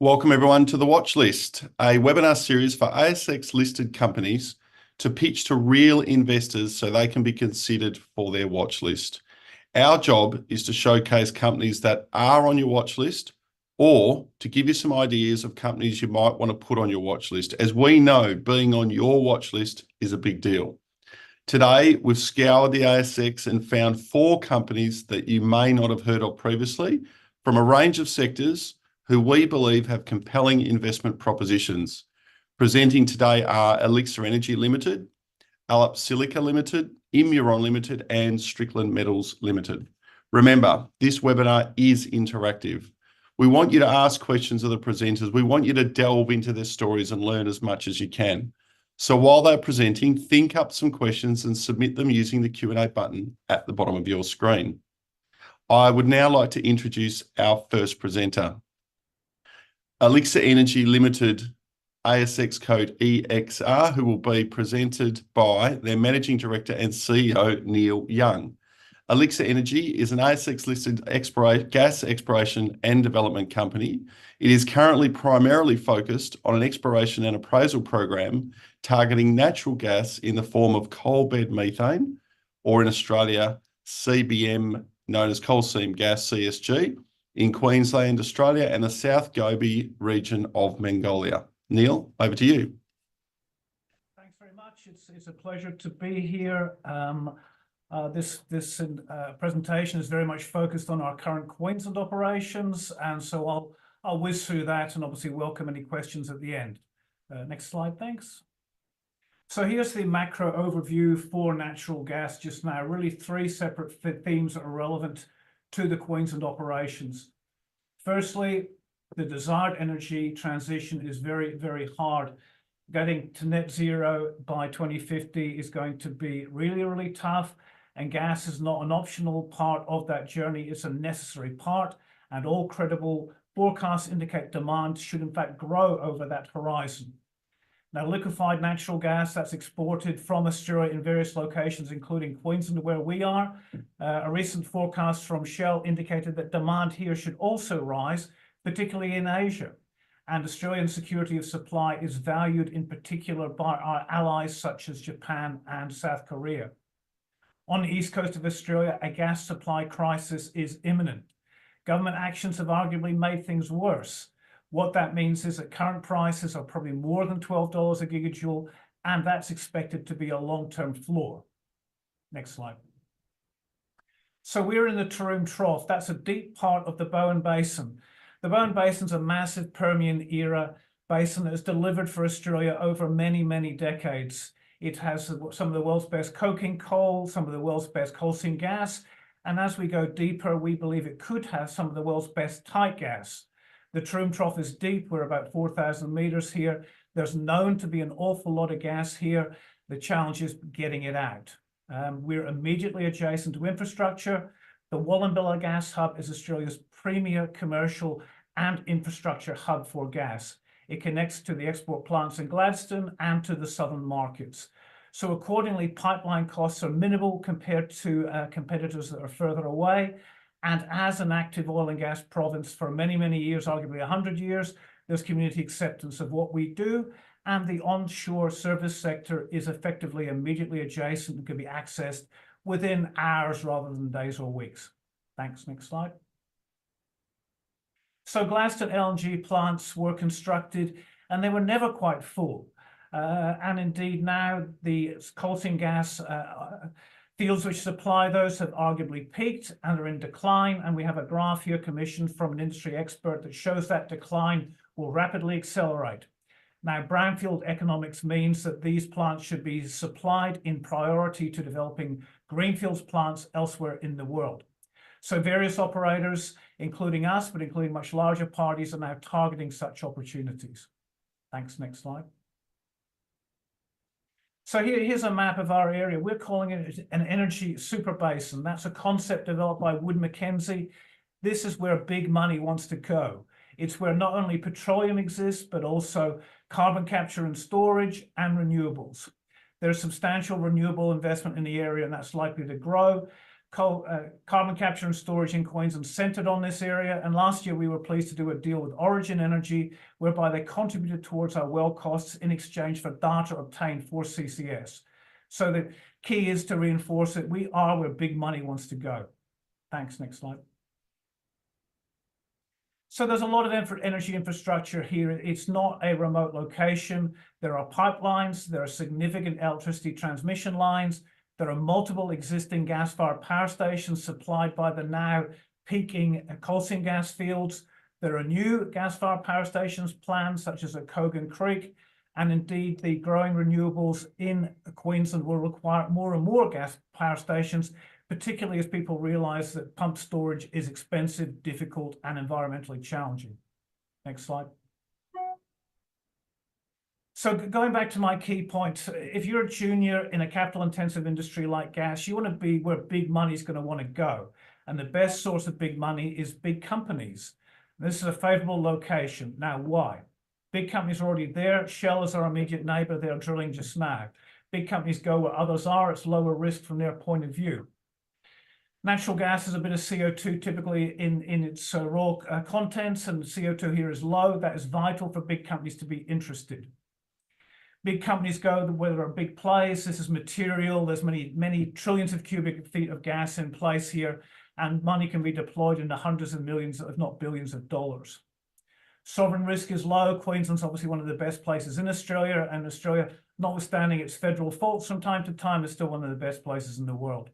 Welcome everyone to the Watchlist, a webinar series for ASX listed companies to pitch to real investors so they can be considered for their watch list. Our job is to showcase companies that are on your watch list or to give you some ideas of companies you might want to put on your watch list. As we know, being on your watch list is a big deal. Today, we've scoured the ASX and found 4 companies that you may not have heard of previously from a range of sectors who we believe have compelling investment propositions. Presenting today are Elixir Energy Limited, Allup Silica Limited, Immuron Limited, and Strickland Metals Limited. Remember, this webinar is interactive. We want you to ask questions of the presenters. We want you to delve into their stories and learn as much as you can. So while they're presenting, think up some questions and submit them using the Q&A button at the bottom of your screen. I would now like to introduce our first presenter. Elixir Energy Limited, ASX code EXR, who will be presented by their Managing Director and CEO, Neil Young. Elixir Energy is an ASX-listed gas exploration and development company. It is currently primarily focused on an exploration and appraisal program targeting natural gas in the form of coal bed methane, or in Australia, CBM, known as coal seam gas, CSG, in Queensland, Australia, and the South Gobi region of Mongolia. Neil, over to you. Thanks very much. It's a pleasure to be here. This presentation is very much focused on our current Queensland operations, and so I'll whiz through that and obviously welcome any questions at the end. Next slide, thanks. So here's the macro overview for natural gas just now. Really 3 separate themes that are relevant to the Queensland operations. Firstly, the desired energy transition is very, very hard. Getting to net zero by 2050 is going to be really, really tough, and gas is not an optional part of that journey. It's a necessary part, and all credible forecasts indicate demand should in fact grow over that horizon. Now, liquefied natural gas that's exported from Australia in various locations, including Queensland, where we are. A recent forecast from Shell indicated that demand here should also rise, particularly in Asia. And Australian security of supply is valued in particular by our allies such as Japan and South Korea. On the east coast of Australia, a gas supply crisis is imminent. Government actions have arguably made things worse. What that means is that current prices are probably more than $12 a gigajoule, and that's expected to be a long-term floor. Next slide. So we're in the Taroom Trough. That's a deep part of the Bowen Basin. The Bowen Basin's a massive Permian-era basin that has delivered for Australia over many, many decades. It has some of the world's best coking coal, some of the world's best coal seam gas, and as we go deeper, we believe it could have some of the world's best tight gas. The Taroom Trough is deep. We're about 4,000 meters here. There's known to be an awful lot of gas here. The challenge is getting it out. We're immediately adjacent to infrastructure. The Wallumbilla Gas Hub is Australia's premier commercial and infrastructure hub for gas. It connects to the export plants in Gladstone and to the southern markets. So accordingly, pipeline costs are minimal compared to competitors that are further away. And as an active oil and gas province for many, many years, arguably 100 years, there's community acceptance of what we do. And the onshore service sector is effectively immediately adjacent and can be accessed within hours rather than days or weeks. Thanks. Next slide. So Gladstone LNG plants were constructed and they were never quite full. And indeed now the coal seam gas fields which supply those have arguably peaked and are in decline, and we have a graph here commissioned from an industry expert that shows that decline will rapidly accelerate. Now, brownfield economics means that these plants should be supplied in priority to developing greenfields plants elsewhere in the world. So various operators, including us, but including much larger parties, are now targeting such opportunities. Thanks. Next slide. So here's a map of our area. We're calling it an energy super basin. That's a concept developed by Wood Mackenzie. This is where big money wants to go. It's where not only petroleum exists, but also carbon capture and storage and renewables. There's substantial renewable investment in the area, and that's likely to grow. carbon capture and storage in Queensland centered on this area. And last year, we were pleased to do a deal with Origin Energy, whereby they contributed towards our well costs in exchange for data obtained for CCS. So the key is to reinforce it. We are where big money wants to go. Thanks. Next slide. So there's a lot of energy infrastructure here. It's not a remote location. There are pipelines. There are significant electricity transmission lines. There are multiple existing gas-fired power stations supplied by the now peaking coal seam gas fields. There are new gas-fired power stations planned, such as at Cogan Creek. And indeed, the growing renewables in Queensland will require more and more gas power stations, particularly as people realize that pump storage is expensive, difficult, and environmentally challenging. Next slide. So going back to my key point, if you're a junior in a capital-intensive industry like gas, you want to be where big money is going to want to go. And the best source of big money is big companies. This is a favorable location. Now, why? Big companies are already there. Shell is our immediate neighbor. They're drilling just now. Big companies go where others are. It's lower risk from their point of view. Natural gas is a bit of CO2 typically in its raw contents, and CO2 here is low. That is vital for big companies to be interested. Big companies go where there are big plays. This is material. There's many trillions of cubic feet of gas in place here, and money can be deployed into hundreds of millions, if not billions of dollars. Sovereign risk is low. Queensland's obviously one of the best places in Australia, and Australia, notwithstanding its federal faults from time to time, is still one of the best places in the world.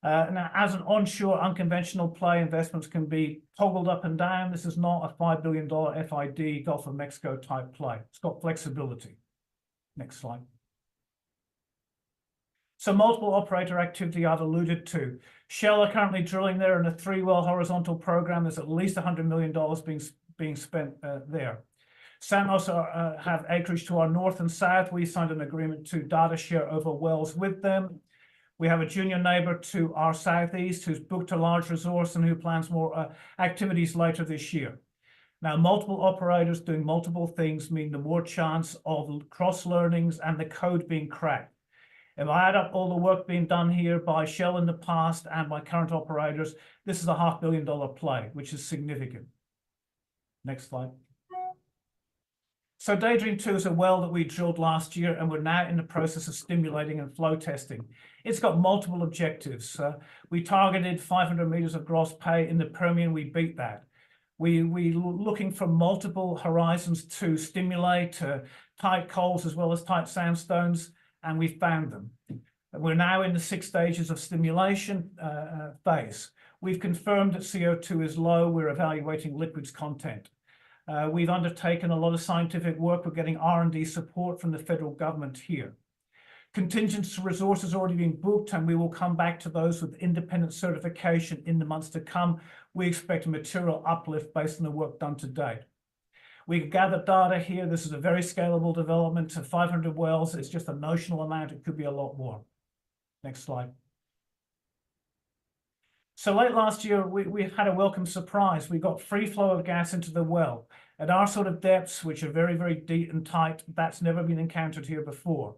Now, as an onshore unconventional play, investments can be toggled up and down. This is not a $5 billion FID Gulf of Mexico type play. It's got flexibility. Next slide. So multiple operator activity I've alluded to. Shell are currently drilling there in a 3-well horizontal program. There's at least $100 million being spent there. Santos have acreage to our north and south. We signed an agreement to data share over wells with them. We have a junior neighbor to our southeast who's booked a large resource and who plans more activities later this year. Now, multiple operators doing multiple things mean the more chance of cross-learnings and the code being cracked. If I add up all the work being done here by Shell in the past and by current operators, this is a $500 million play, which is significant. Next slide. So Daydream 2 is a well that we drilled last year, and we're now in the process of stimulating and flow testing. It's got multiple objectives. We targeted 500 meters of gross pay in the Permian. We beat that. We looking for multiple horizons to stimulate tight coals as well as tight sandstones, and we found them. We're now in the 6 stages of stimulation phase. We've confirmed that CO2 is low. We're evaluating liquids content. We've undertaken a lot of scientific work. We're getting R&D support from the federal government here. Contingent resources already being booked, and we will come back to those with independent certification in the months to come. We expect a material uplift based on the work done to date. We gathered data here. This is a very scalable development to 500 wells. It's just a notional amount. It could be a lot more. Next slide. So late last year, we had a welcome surprise. We got free flow of gas into the well. At our sort of depths, which are very, very deep and tight, that's never been encountered here before.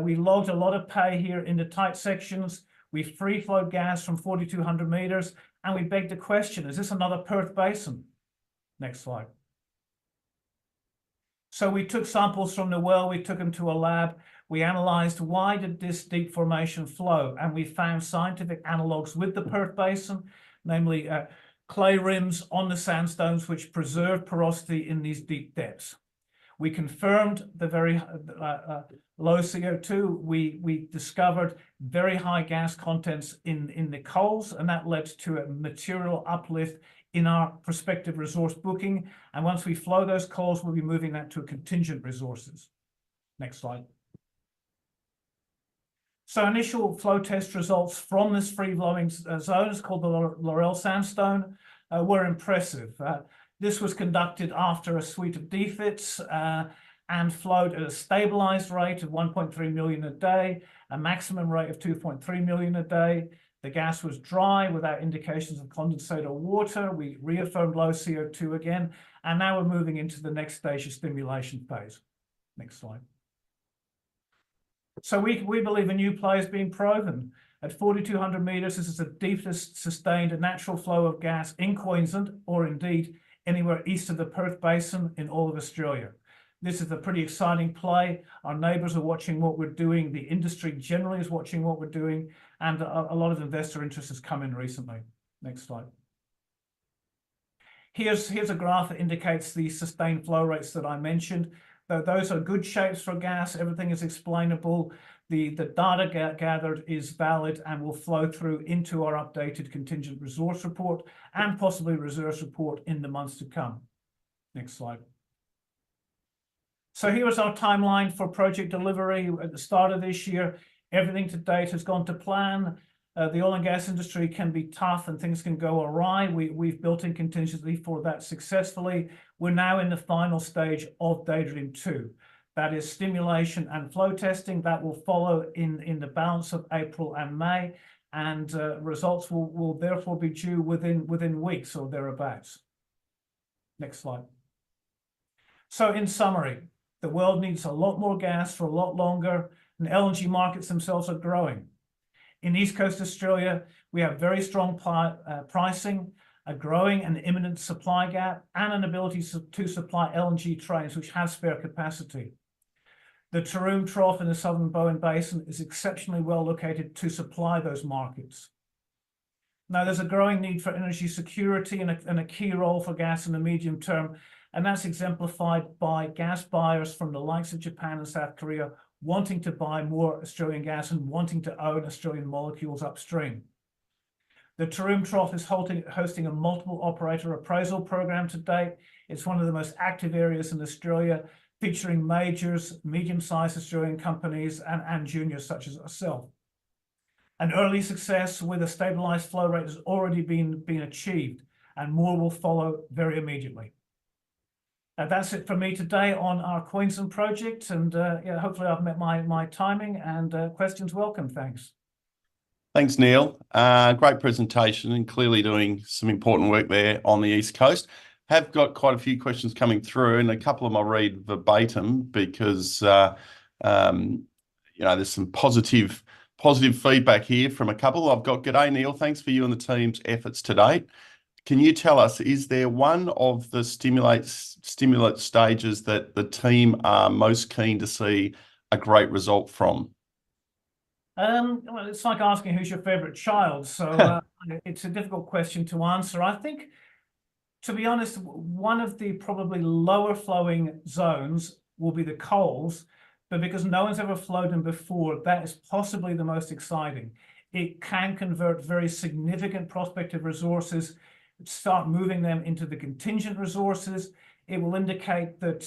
We logged a lot of pay here in the tight sections. We free flowed gas from 4,200 meters, and we begged the question, is this another Perth Basin? Next slide. So we took samples from the well, we took them to a lab. We analyzed why did this deep formation flow, and we found scientific analogs with the Perth Basin, namely clay rims on the sandstones which preserve porosity in these deep depths. We confirmed the very low CO2. We discovered very high gas contents in the coals, and that led to a material uplift in our prospective resource booking. And once we flow those coals, we'll be moving that to contingent resources. Next slide. So initial flow test results from this free-flowing zone, it's called the Laurel Sandstone, were impressive. This was conducted after a suite of defits and flowed at a stabilized rate of 1.3 million a day, a maximum rate of 2.3 million a day. The gas was dry without indications of condensate or water. We reaffirmed low CO2 again, and now we're moving into the next stage of stimulation phase. Next slide. So we believe a new play is being proven. At 4,200 metres, this is the deepest sustained natural flow of gas in Queensland, or indeed anywhere east of the Perth Basin in all of Australia. This is a pretty exciting play. Our neighbours are watching what we're doing. The industry generally is watching what we're doing, and a lot of investor interest has come in recently. Next slide. Here's a graph that indicates the sustained flow rates that I mentioned. Those are good shapes for gas. Everything is explainable. The data gathered is valid and will flow through into our updated contingent resource report and possibly reserves report in the months to come. Next slide. So here is our timeline for project delivery at the start of this year. Everything to date has gone to plan. The oil and gas industry can be tough and things can go awry. We've built in contingency for that successfully. We're now in the final stage of Daydream 2. That is stimulation and flow testing. That will follow in the balance of April and May, and results will therefore be due within weeks or thereabouts. Next slide. So in summary, the world needs a lot more gas for a lot longer, and LNG markets themselves are growing. In East Coast Australia, we have very strong pricing, a growing and imminent supply gap, and an ability to supply LNG trains, which have spare capacity. The Taroom Trough in the Southern Bowen Basin is exceptionally well located to supply those markets. Now, there's a growing need for energy security and a key role for gas in the medium term, and that's exemplified by gas buyers from the likes of Japan and South Korea wanting to buy more Australian gas and wanting to own Australian molecules upstream. The Taroom Trough is hosting a multiple operator appraisal program to date. It's one of the most active areas in Australia, featuring majors, medium-sized Australian companies, and juniors such as ourselves. An early success with a stabilised flow rate has already been achieved, and more will follow very immediately. That's it for me today on our Queensland project, and yeah, hopefully I've met my timing, and questions welcome. Thanks. Thanks, Neil. Great presentation and clearly doing some important work there on the East Coast. Have got quite a few questions coming through, and a couple of them I'll read verbatim because there's some positive feedback here from a couple. I've got, "G'day, Neil. Thanks for you and the team's efforts to date. Can you tell us, is there one of the stimulate stages that the team are most keen to see a great result from?" Well, it's like asking who's your favourite child, so it's a difficult question to answer. I think, to be honest, one of the probably lower flowing zones will be the coals, but because no one's ever flowed them before, that is possibly the most exciting. It can convert very significant prospective resources, start moving them into the contingent resources. It will indicate that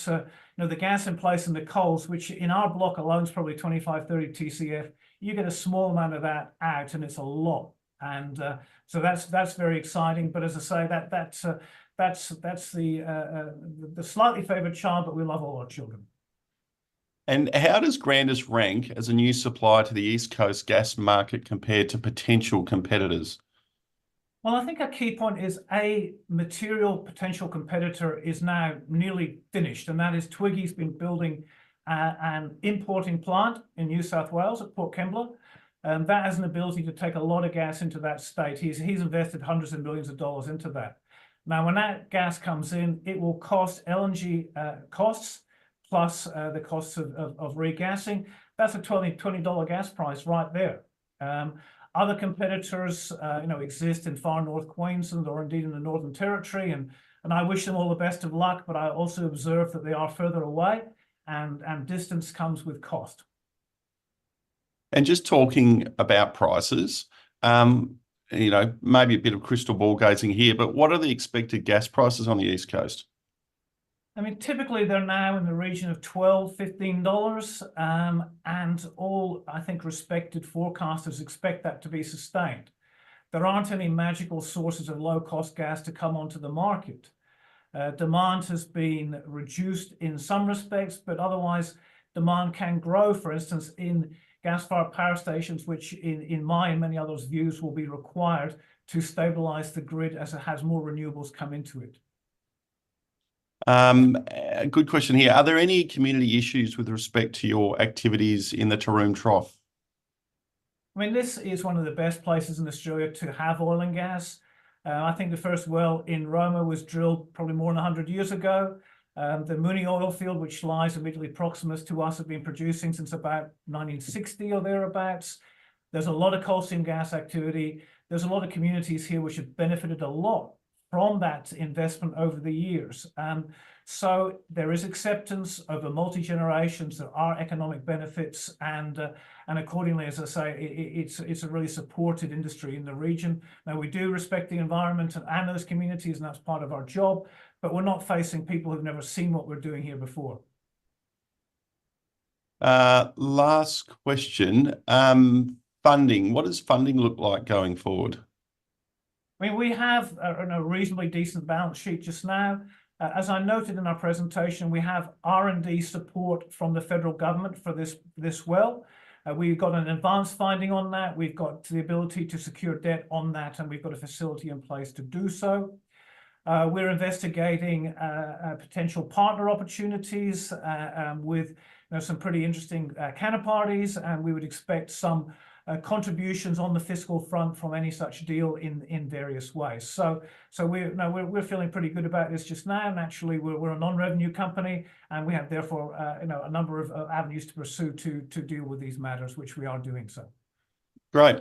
the gas in place in the coals, which in our block alone is probably 25, 30 TCF, you get a small amount of that out, and it's a lot. And so that's very exciting. But as I say, that's the slightly favoured child, but we love all our children. And how does Grandis rank as a new supplier to the East Coast gas market compared to potential competitors? Well, I think a key point is a material potential competitor is now nearly finished, and that is Twiggy's been building an importing plant in New South Wales at Port Kembla. That has an ability to take a lot of gas into that state. He's invested hundreds of millions of dollars into that. Now, when that gas comes in, it will cost LNG costs plus the costs of regassing. That's a $20 gas price right there. Other competitors, exist in far north Queensland or indeed in the Northern Territory, and I wish them all the best of luck. But I also observe that they are further away, and distance comes with cost. And just talking about prices, maybe a bit of crystal ball gazing here, but what are the expected gas prices on the East Coast? I mean, typically they're now in the region of $12, $15, and all, I think, respected forecasters expect that to be sustained. There aren't any magical sources of low-cost gas to come onto the market. Demand has been reduced in some respects, but otherwise demand can grow, for instance, in gas-fired power stations, which in my and many others' views will be required to stabilise the grid as it has more renewables come into it. A good question here. Are there any community issues with respect to your activities in the Taroom Trough? I mean, this is one of the best places in Australia to have oil and gas. I think the first well in Roma was drilled probably more than 100 years ago. The Mooney oil field, which lies immediately proximus to us, have been producing since about 1960 or thereabouts. There's a lot of coal seam gas activity. There's a lot of communities here which have benefited a lot from that investment over the years. So there is acceptance over multi-generations. There are economic benefits, and accordingly, as I say, it's a really supported industry in the region. Now, we do respect the environment and those communities, and that's part of our job, but we're not facing people who've never seen what we're doing here before. Last question. Funding. What does funding look like going forward? I mean, we have a reasonably decent balance sheet just now. As I noted in our presentation, we have R&D support from the federal government for this well. We've got an advanced finding on that. We've got the ability to secure debt on that, and we've got a facility in place to do so. We're investigating potential partner opportunities with some pretty interesting counterparties, and we would expect some contributions on the fiscal front from any such deal in various ways. So we're feeling pretty good about this just now. Naturally, we're a non-revenue company, and we have therefore a number of avenues to pursue to deal with these matters, which we are doing so. Great.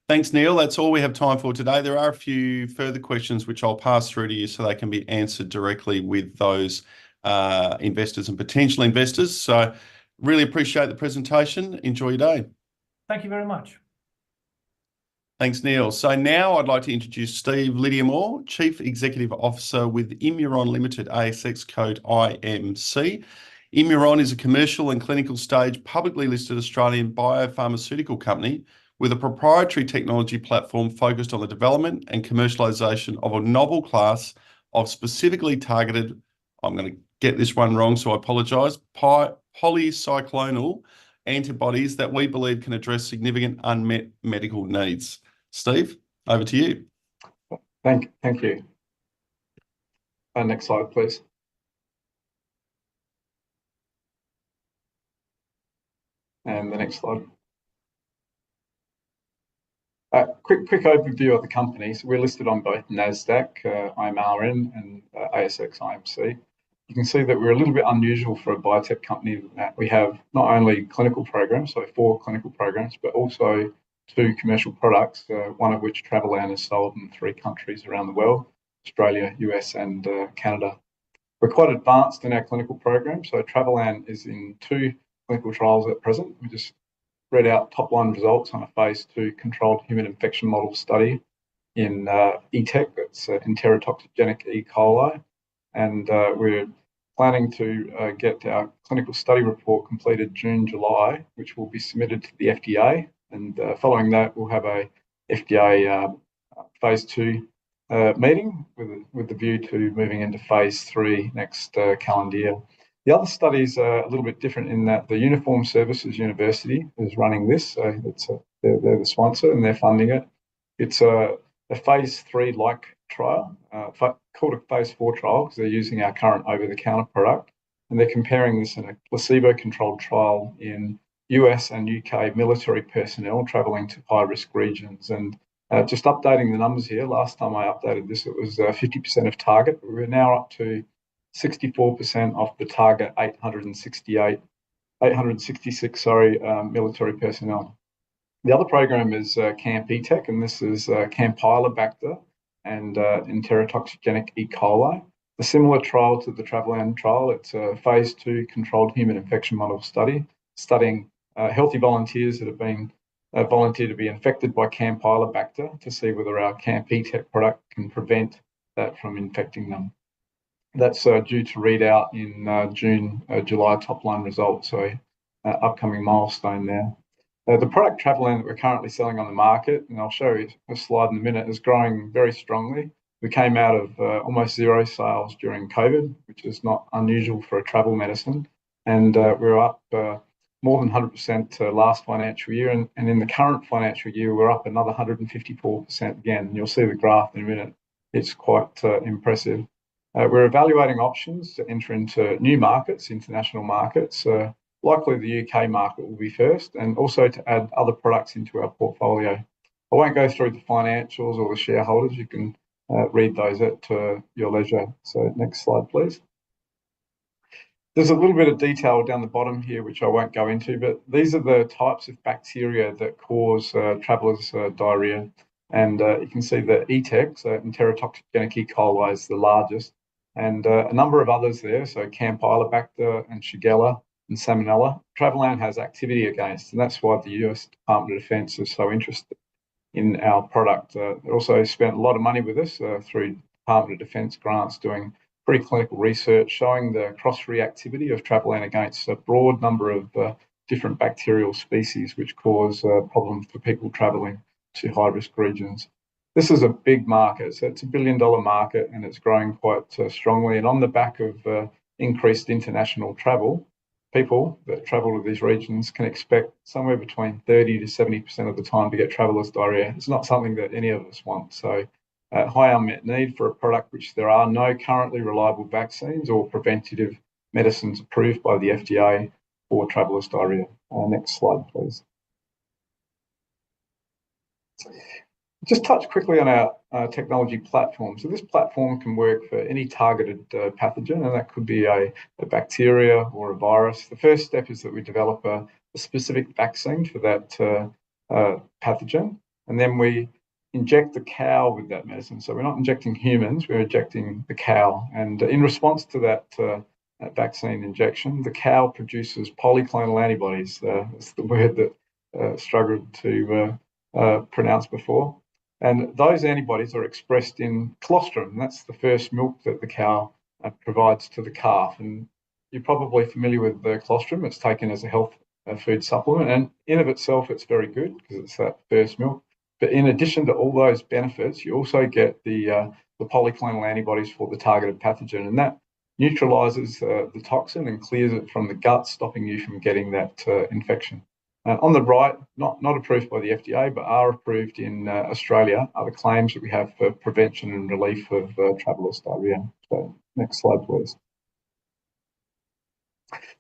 Thanks, Neil. That's all we have time for today. There are a few further questions which I'll pass through to you so they can be answered directly with those investors and potential investors. So really appreciate the presentation. Enjoy your day. Thank you very much. Thanks, Neil. So now I'd like to introduce Steve Lydeamore, Chief Executive Officer with Immuron Limited, ASX code IMC. Immuron is a commercial and clinical stage publicly listed Australian biopharmaceutical company with a proprietary technology platform focused on the development and commercialization of a novel class of specifically targeted, I'm going to get this one wrong, so I apologise, polycyclonal antibodies that we believe can address significant unmet medical needs. Steve, over to you. Thank you. Next slide, please. And the next slide. Quick overview of the company. So we're listed on both NASDAQ, IMRN, and ASX IMC. You can see that we're a little bit unusual for a biotech company that we have not only clinical programs, so 4 clinical programs, but also 2 commercial products, one of which Travelan is sold in 3 countries around the world, Australia, US, and Canada. We're quite advanced in our clinical program. So Travelan is in 2 clinical trials at present. We just read out top-line results on a phase 2 controlled human infection model study in ETEC, that's enterotoxigenic E. coli. And we're planning to get our clinical study report completed June, July, which will be submitted to the FDA. And following that, we'll have a FDA phase 2 meeting with the view to moving into phase 3 next calendar year. The other studies are a little bit different in that the Uniformed Services University is running this. So they're the sponsor and they're funding it. It's a phase 3-like trial, called a phase 4 trial because they're using our current over-the-counter product. And they're comparing this in a placebo-controlled trial in US and UK military personnel travelling to high-risk regions. And just updating the numbers here, last time I updated this, it was 50% of target. We're now up to 64% of the target 866 military personnel. The other program is Camp ETEC, and this is Campylobacter and enterotoxigenic E. coli. A similar trial to the Travelan trial. It's a phase 2 controlled human infection model study, studying healthy volunteers that have been volunteered to be infected by Campylobacter to see whether our Camp ETEC product can prevent that from infecting them. That's due to read out in June, July top-line results, so upcoming milestone there. The product Travelan that we're currently selling on the market, and I'll show you a slide in a minute, is growing very strongly. We came out of almost 0 sales during COVID, which is not unusual for a travel medicine. And we're up more than 100% last financial year. And in the current financial year, we're up another 154% again. And you'll see the graph in a minute. It's quite impressive. We're evaluating options to enter into new markets, international markets. likely the UK market will be first, and also to add other products into our portfolio. I won't go through the financials or the shareholders. You can read those at your leisure. So next slide, please. There's a little bit of detail down the bottom here, which I won't go into, but these are the types of bacteria that cause travellers' diarrhea. And you can see the ETEC, Enterotoxigenic E. coli, is the largest, and a number of others there, so Campylobacter and Shigella and Salmonella. Travelan has activity against, and that's why the US Department of Defence is so interested in our product. They also spent a lot of money with us through Department of Defence grants doing preclinical research showing the cross-reactivity of Travelan against a broad number of different bacterial species which cause problems for people travelling to high-risk regions. This is a big market, so it's $1 billion market and it's growing quite strongly. And on the back of increased international travel, people that travel to these regions can expect somewhere between 30 to 70% of the time to get traveller's diarrhea. It's not something that any of us want. So high unmet need for a product which there are no currently reliable vaccines or preventative medicines approved by the FDA for traveller's diarrhea. Next slide, please. Just touch quickly on our technology platform. So this platform can work for any targeted pathogen, and that could be a bacteria or a virus. The first step is that we develop a specific vaccine for that pathogen, and then we inject the cow with that medicine. So we're not injecting humans, we're injecting the cow. And in response to that vaccine injection, the cow produces polyclonal antibodies. That's the word that struggled to pronounce before. And those antibodies are expressed in colostrum. That's the first milk that the cow provides to the calf. And you're probably familiar with the colostrum. It's taken as a health food supplement. And in of itself, it's very good because it's that first milk. But in addition to all those benefits, you also get the polyclonal antibodies for the targeted pathogen. And that neutralizes the toxin and clears it from the gut, stopping you from getting that infection. On the right, not approved by the FDA, but are approved in Australia, are the claims that we have for prevention and relief of traveller's diarrhea. So next slide, please.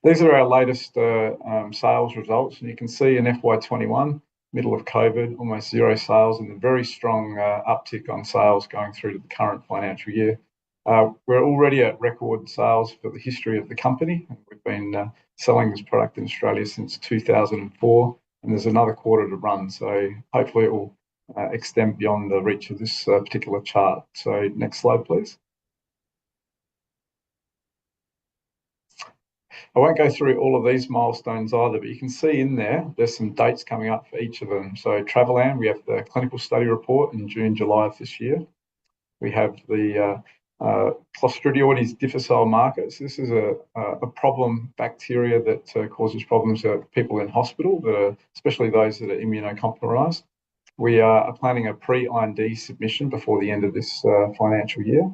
These are our latest sales results, and you can see in FY21, middle of COVID, almost zero sales, and a very strong uptick on sales going through to the current financial year. We're already at record sales for the history of the company. We've been selling this product in Australia since 2004, and there's another quarter to run. So hopefully it will extend beyond the reach of this particular chart. So next slide, please. I won't go through all of these milestones either, but you can see in there's some dates coming up for each of them. So Travelan, we have the clinical study report in June, July of this year. We have the Clostridioides difficile markers. This is a problem bacteria that causes problems to people in hospital, especially those that are immunocompromised. We are planning a pre-IND submission before the end of this financial year.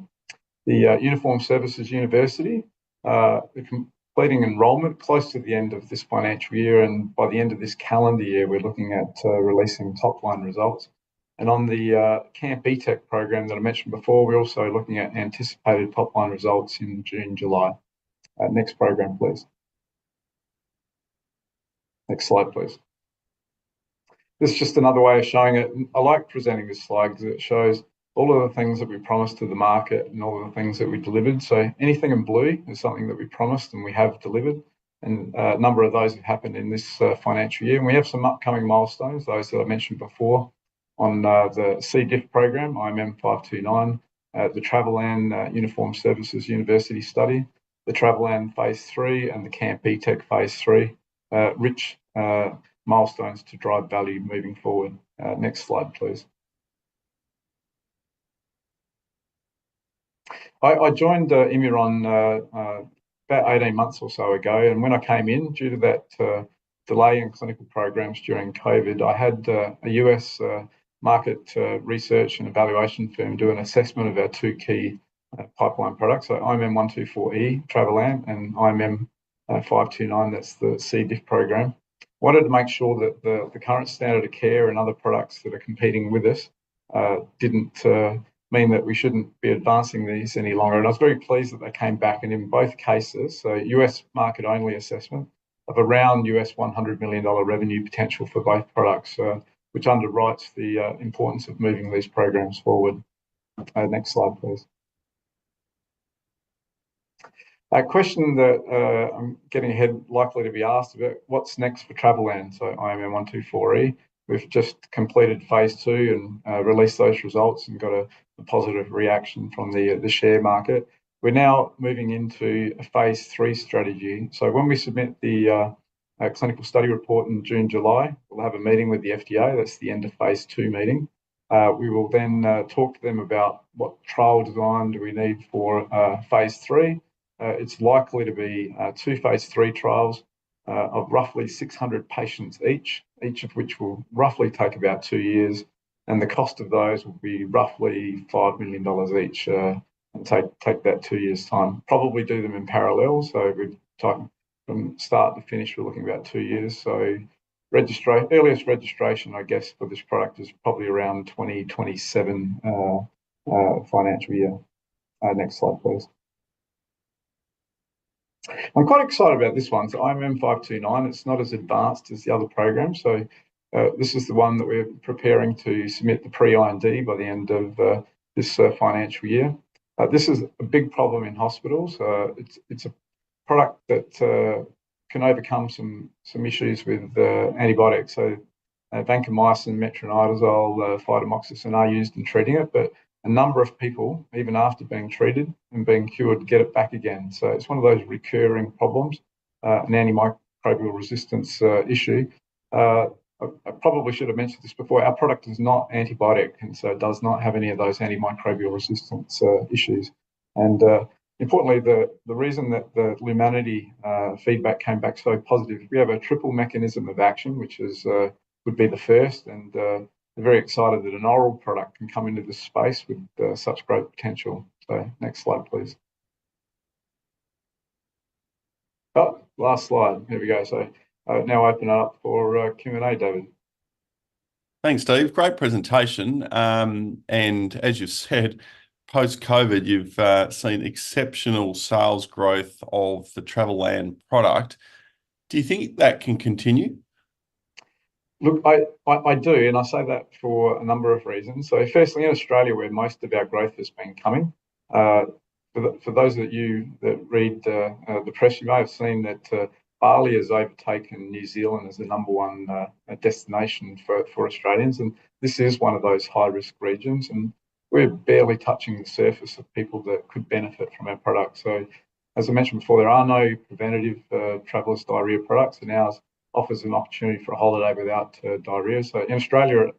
The Uniformed Services University, completing enrolment close to the end of this financial year, and by the end of this calendar year, we're looking at releasing top-line results. And on the Camp ETEC program that I mentioned before, we're also looking at anticipated top-line results in June, July. Next program, please. Next slide, please. This is just another way of showing it. I like presenting this slide because it shows all of the things that we promised to the market and all of the things that we delivered. So anything in blue is something that we promised and we have delivered. And a number of those have happened in this financial year. And we have some upcoming milestones, those that I mentioned before, on the C. diff program, IMM 529, the Travelan Uniformed Services University study, the Travelan Phase 3 and the Camp ETEC Phase 3, rich milestones to drive value moving forward. Next slide, please. I joined Immuron about 18 months or so ago, and when I came in, due to that delay in clinical programs during COVID, I had a US market research and evaluation firm do an assessment of our two key pipeline products, so IMM 124E, Travelan, and IMM 529, that's the C. diff program. Wanted to make sure that the current standard of care and other products that are competing with us didn't mean that we shouldn't be advancing these any longer. And I was very pleased that they came back, and in both cases, so US market only assessment, of around $100 million revenue potential for both products, which underwrites the importance of moving these programs forward. Next slide, please. A question that I'm getting ahead likely to be asked about, what's next for Travelland? So IMM124E, we've just completed phase 2 and released those results and got a positive reaction from the share market. We're now moving into a phase 3 strategy. So when we submit the clinical study report in June, July, we'll have a meeting with the FDA. That's the end of phase 2 meeting. We will then talk to them about what trial design do we need for phase 3. It's likely to be 2 phase 3 trials of roughly 600 patients each of which will roughly take about 2 years. And the cost of those will be roughly $5 million each, and take that 2 years' time. Probably do them in parallel. So we'd type from start to finish, we're looking about 2 years. So earliest registration, I guess, for this product is probably around 2027 financial year. Next slide, please. I'm quite excited about this one. So IMM529, it's not as advanced as the other programs. So this is the one that we're preparing to submit the pre-IND by the end of this financial year. This is a big problem in hospitals. It's a product that can overcome some issues with antibiotics. So vancomycin, metronidazole, phytomoxicin are used in treating it, but a number of people, even after being treated and being cured, get it back again. So it's one of those recurring problems, an antimicrobial resistance issue. I probably should have mentioned this before. Our product is not antibiotic, and so it does not have any of those antimicrobial resistance issues. And importantly, the reason that the Lumanity feedback came back so positive, we have a triple mechanism of action, which is would be the first, and we're very excited that an oral product can come into this space with such great potential. So next slide, please. Oh, last slide. Here we go. So now open up for Q&A, David. Thanks, Steve. Great presentation. And as you said, post-COVID, you've seen exceptional sales growth of the Travelland product. Do you think that can continue? Look, I do, and I say that for a number of reasons. So firstly, in Australia, where most of our growth has been coming, for those of you that read the press, you may have seen that Bali has overtaken New Zealand as the number one destination for Australians, and this is one of those high-risk regions, and we're barely touching the surface of people that could benefit from our product. So as I mentioned before, there are no preventative traveller's diarrhoea products, and ours offers an opportunity for a holiday without diarrhoea. So in Australia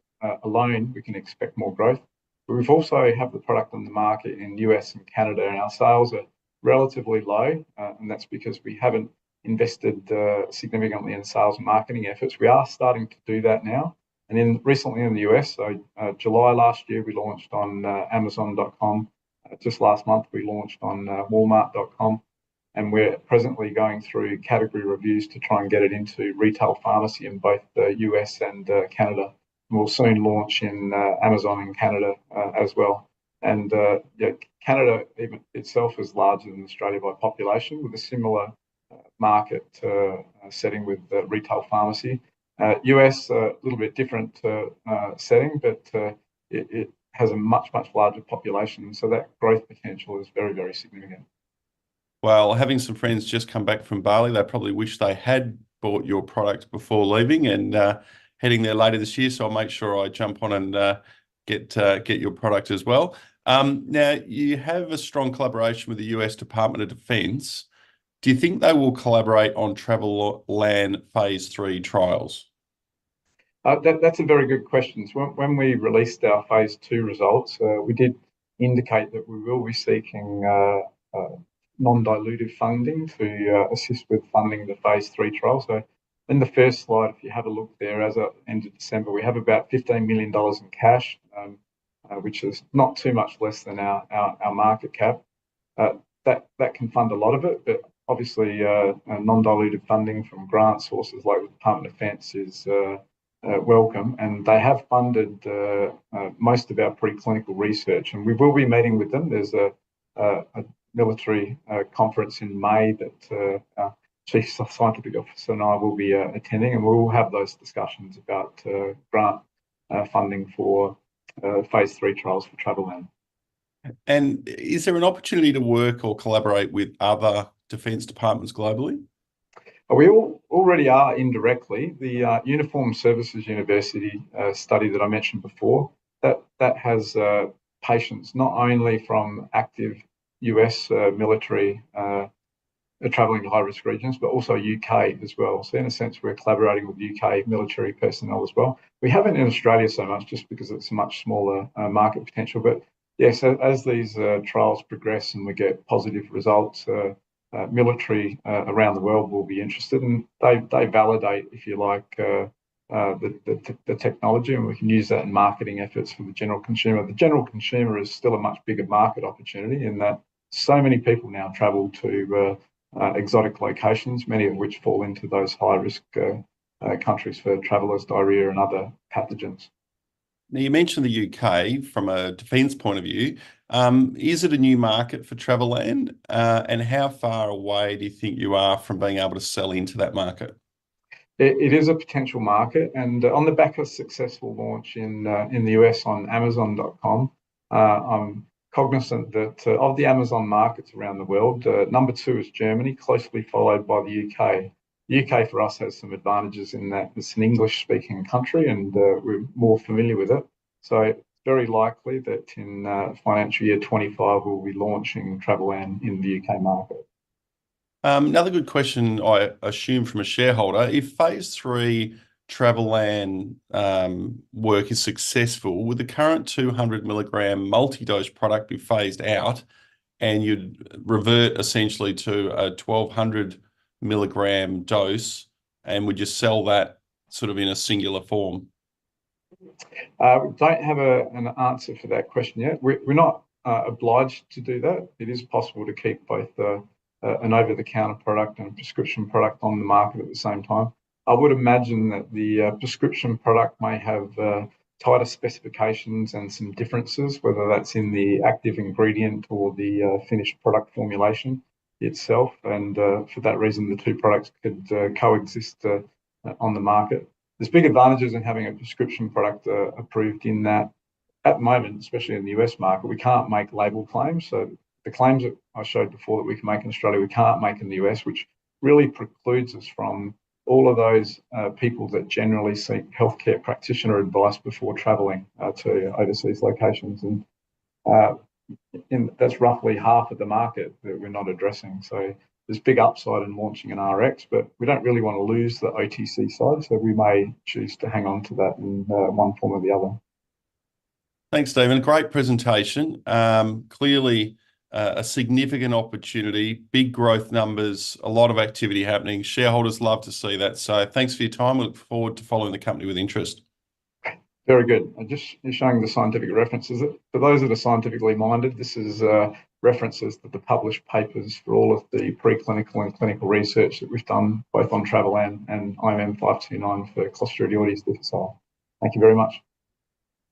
alone, we can expect more growth. But we've also have the product on the market in US and Canada, and our sales are relatively low, and that's because we haven't invested significantly in sales and marketing efforts. We are starting to do that now. And recently in the US, so July last year, we launched on Amazon.com. Just last month, we launched on Walmart.com. And we're presently going through category reviews to try and get it into retail pharmacy in both the US and Canada. And we'll soon launch in Amazon in Canada as well. And Canada even itself is larger than Australia by population, with a similar market setting with retail pharmacy. US, a little bit different setting, but it has a much larger population. So that growth potential is very, very significant. Well, having some friends just come back from Bali, they probably wish they had bought your product before leaving, and heading there later this year. So I'll make sure I jump on and get your product as well. Now, you have a strong collaboration with the US Department of Defense. Do you think they will collaborate on Travelland phase 3 trials? That's a very good question. So when we released our phase 2 results, we did indicate that we will be seeking non-dilutive funding to assist with funding the phase 3 trial. So in the first slide, if you have a look there, as of end of December, we have about $15 million in cash, which is not too much less than our market cap. That can fund a lot of it, but obviously non-dilutive funding from grant sources like the Department of Defense is welcome, and they have funded most of our preclinical research, and we will be meeting with them. There's a military conference in May that Chief Scientific Officer, and I will be attending, and we'll have those discussions about grant funding for phase 3 trials for Travelan. And is there an opportunity to work or collaborate with other defence departments globally? We already are indirectly. The Uniformed Services University study that I mentioned before, that has patients not only from active US military travelling to high-risk regions, but also UK as well. So in a sense, we're collaborating with UK military personnel as well. We haven't in Australia so much just because it's a much smaller market potential. But yes, as these trials progress and we get positive results, military around the world will be interested, and they validate, if you like, the technology, and we can use that in marketing efforts for the general consumer. The general consumer is still a much bigger market opportunity in that so many people now travel to exotic locations, many of which fall into those high-risk countries for travellers, diarrhoea and other pathogens. Now, you mentioned the UK from a defence point of view. Is it a new market for Travelan? And how far away do you think you are from being able to sell into that market? It is a potential market, and on the back of a successful launch in the US on Amazon.com, I'm cognizant that of the Amazon markets around the world, number 2 is Germany, closely followed by the UK. The UK for us has some advantages in that it's an English-speaking country, and we're more familiar with it. So it's very likely that in financial year 25, we'll be launching Travelan in the UK market. Another good question, I assume, from a shareholder. If phase 3 Travelan work is successful, would the current 200 milligram multi-dose product be phased out and you'd revert essentially to a 1200 milligram dose, and would you sell that sort of in a singular form? We don't have an answer for that question yet. We're not obliged to do that. It is possible to keep both an over-the-counter product and a prescription product on the market at the same time. I would imagine that the prescription product may have tighter specifications and some differences, whether that's in the active ingredient or the finished product formulation itself. And for that reason, the two products could coexist on the market. There's big advantages in having a prescription product approved in that at the moment, especially in the US market, we can't make label claims. So the claims that I showed before that we can make in Australia, we can't make in the US, which really precludes us from all of those people that generally seek healthcare practitioner advice before travelling to overseas locations. And that's roughly half of the market that we're not addressing. So there's big upside in launching an RX, but we don't really want to lose the OTC side. So we may choose to hang on to that in one form or the other. Thanks, Stephen. Great presentation. Clearly a significant opportunity, big growth numbers, a lot of activity happening. Shareholders love to see that. So thanks for your time. We look forward to following the company with interest. Very good. I'm just showing the scientific references. For those that are scientifically minded, this is references to the published papers for all of the preclinical and clinical research that we've done, both on Travelan and IMM529 for Clostridioides difficile. Thank you very much.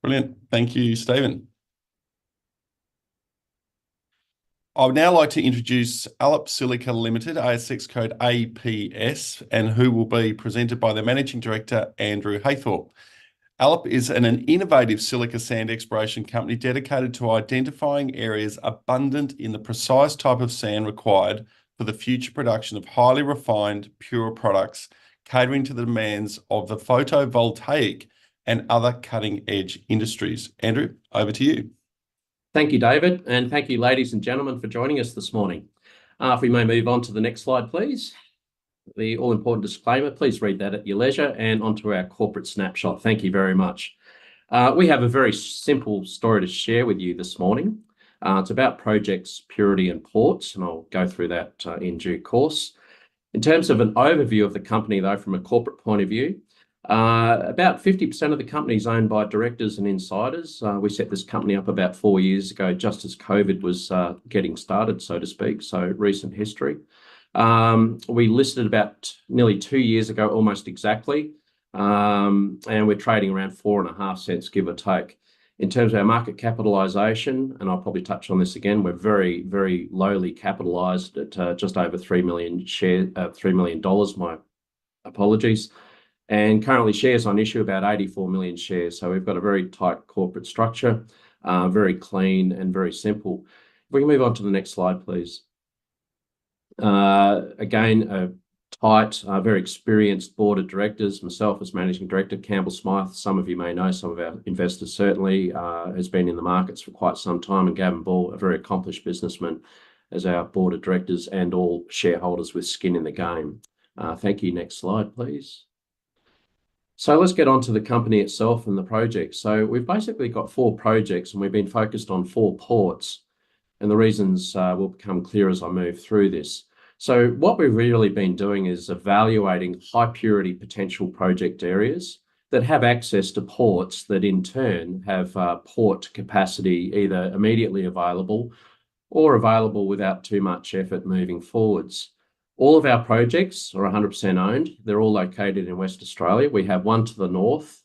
Brilliant. Thank you, Stephen. I would now like to introduce Allup Silica Limited, ASX code APS, and who will be presented by the Managing Director, Andrew Haythorpe. Allup is an innovative silica sand exploration company dedicated to identifying areas abundant in the precise type of sand required for the future production of highly refined, pure products, catering to the demands of the photovoltaic and other cutting-edge industries. Andrew, over to you. Thank you, David, and thank you, ladies and gentlemen, for joining us this morning. If we may move on to the next slide, please. The all-important disclaimer, please read that at your leisure, and onto our corporate snapshot. Thank you very much. We have a very simple story to share with you this morning. It's about projects, purity and ports, and I'll go through that in due course. In terms of an overview of the company, though, from a corporate point of view, about 50% of the company is owned by directors and insiders. We set this company up about 4 years ago, just as COVID was getting started, so to speak, so recent history. We listed about nearly 2 years ago, almost exactly, and we're trading around 4.5 cents, give or take. In terms of our market capitalisation, and I'll probably touch on this again, we're very, very lowly capitalised at just over $3 million. My apologies. And currently shares on issue about 84 million shares. So we've got a very tight corporate structure, very clean and very simple. If we can move on to the next slide, please. Again, a tight, very experienced board of directors. Myself as managing director, Campbell Smythe, some of you may know, some of our investors certainly, has been in the markets for quite some time, and Gavin Ball, a very accomplished businessman, as our board of directors, and all shareholders with skin in the game. Thank you. Next slide, please. So let's get on to the company itself and the project. So we've basically got 4 projects, and we've been focused on 4 ports, and the reasons will become clear as I move through this. So what we've really been doing is evaluating high purity potential project areas that have access to ports that in turn have port capacity either immediately available or available without too much effort moving forwards. All of our projects are 100% owned. They're all located in West Australia. We have one to the north,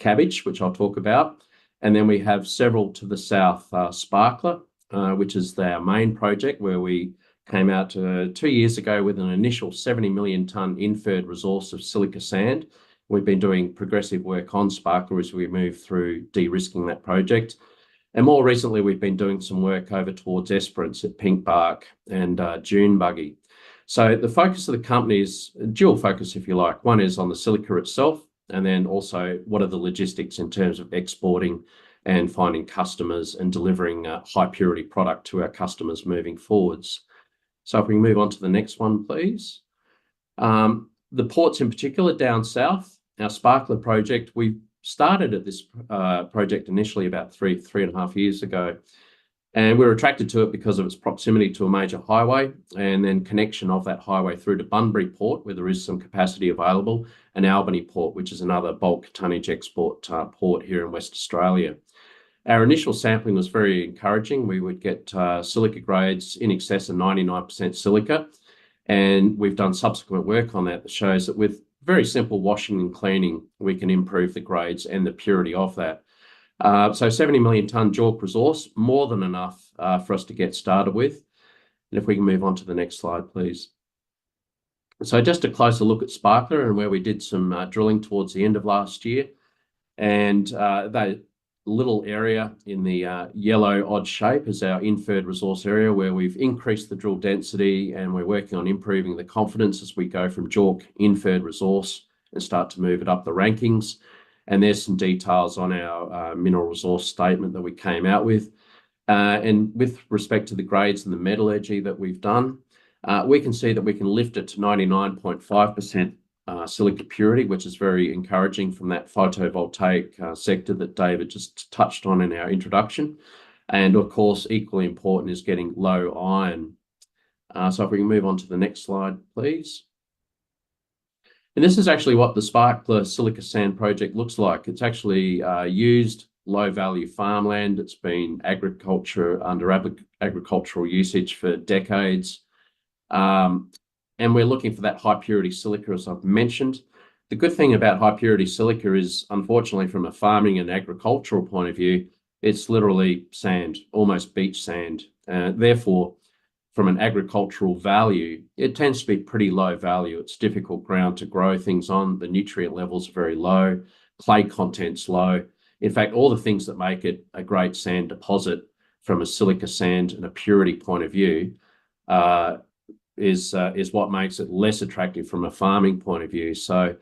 Cabbage, which I'll talk about. And then we have several to the south, Sparkler, which is our main project, where we came out 2 years ago with an initial 70 million tonne inferred resource of silica sand. We've been doing progressive work on Sparkler as we move through de-risking that project. And more recently, we've been doing some work over towards Esperance at Pink Bark and June Buggy. So the focus of the company is dual focus, if you like. One is on the silica itself, and then also what are the logistics in terms of exporting and finding customers and delivering high purity product to our customers moving forwards. So if we move on to the next one, please. The ports in particular down south, our Sparkler project, we started at this project initially about three and a half years ago. And we were attracted to it because of its proximity to a major highway, and then connection of that highway through to Bunbury Port, where there is some capacity available, and Albany Port, which is another bulk tonnage export port here in West Australia. Our initial sampling was very encouraging. We would get silica grades in excess of 99% silica, and we've done subsequent work on that shows that with very simple washing and cleaning, we can improve the grades and the purity of that. So 70 million tonne JORC resource, more than enough for us to get started with. And if we can move on to the next slide, please. So just a closer look at Sparkler and where we did some drilling towards the end of last year. And that little area in the yellow odd shape is our inferred resource area, where we've increased the drill density, and we're working on improving the confidence as we go from JORC inferred resource and start to move it up the rankings. And there's some details on our mineral resource statement that we came out with. And with respect to the grades and the metallurgy that we've done, we can see that we can lift it to 99.5% silica purity, which is very encouraging from that photovoltaic sector that David just touched on in our introduction. And of course, equally important is getting low iron. So if we can move on to the next slide, please. And this is actually what the Sparkler Silica Sand project looks like. It's actually used low-value farmland. It's been under agricultural usage for decades. And we're looking for that high-purity silica, as I've mentioned. The good thing about high-purity silica is, unfortunately, from a farming and agricultural point of view, it's literally sand, almost beach sand. Therefore, from an agricultural value, it tends to be pretty low value. It's difficult ground to grow things on. The nutrient levels are very low. Clay content's low. In fact, all the things that make it a great sand deposit from a silica sand and a purity point of view is what makes it less attractive from a farming point of view. So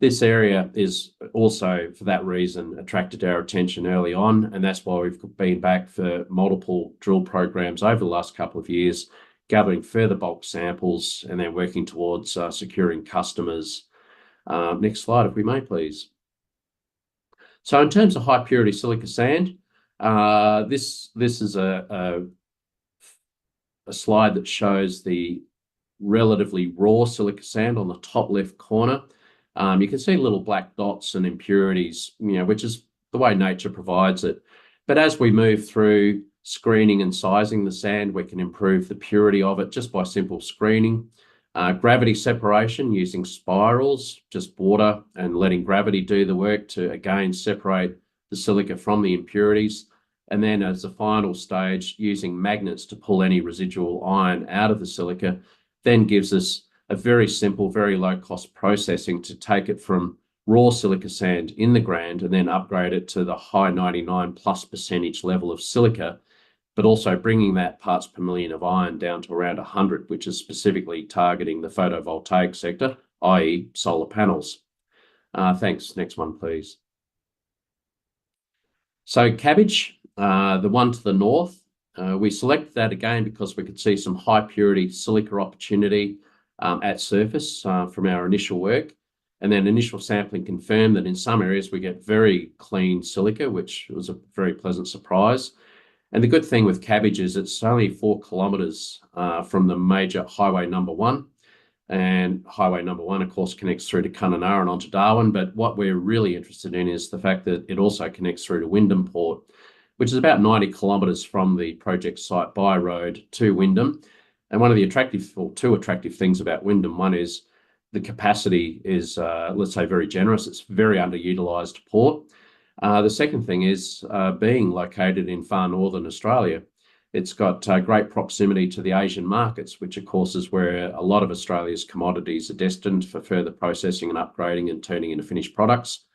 this area is also, for that reason, attracted our attention early on, and that's why we've been back for multiple drill programs over the last couple of years, gathering further bulk samples and then working towards securing customers. Next slide, if we may, please. So in terms of high purity silica sand, this is a slide that shows the relatively raw silica sand on the top left corner. You can see little black dots and impurities, which is the way nature provides it. But as we move through screening and sizing the sand, we can improve the purity of it just by simple screening. Gravity separation using spirals, just water and letting gravity do the work to, again, separate the silica from the impurities. And then as a final stage, using magnets to pull any residual iron out of the silica, then gives us a very simple, very low cost processing to take it from raw silica sand in the ground and then upgrade it to the high 99+% level of silica, but also bringing that parts per million of iron down to around 100, which is specifically targeting the photovoltaic sector, i.e. solar panels. Thanks. Next one, please. So cabbage, the one to the north, we selected that again because we could see some high purity silica opportunity at surface from our initial work. And then initial sampling confirmed that in some areas we get very clean silica, which was a very pleasant surprise. And the good thing with cabbage is it's only 4 kilometres from the major highway number 1. And highway number 1, of course, connects through to Kununurra and onto Darwin. But what we're really interested in is the fact that it also connects through to Wyndham Port, which is about 90 kilometres from the project site by road to Wyndham. And one of the attractive, or 2 attractive things about Wyndham, one is the capacity is, let's say, very generous. It's very underutilised port. The second thing is being located in far northern Australia. It's got great proximity to the Asian markets, which of course is where a lot of Australia's commodities are destined for further processing and upgrading and turning into finished products,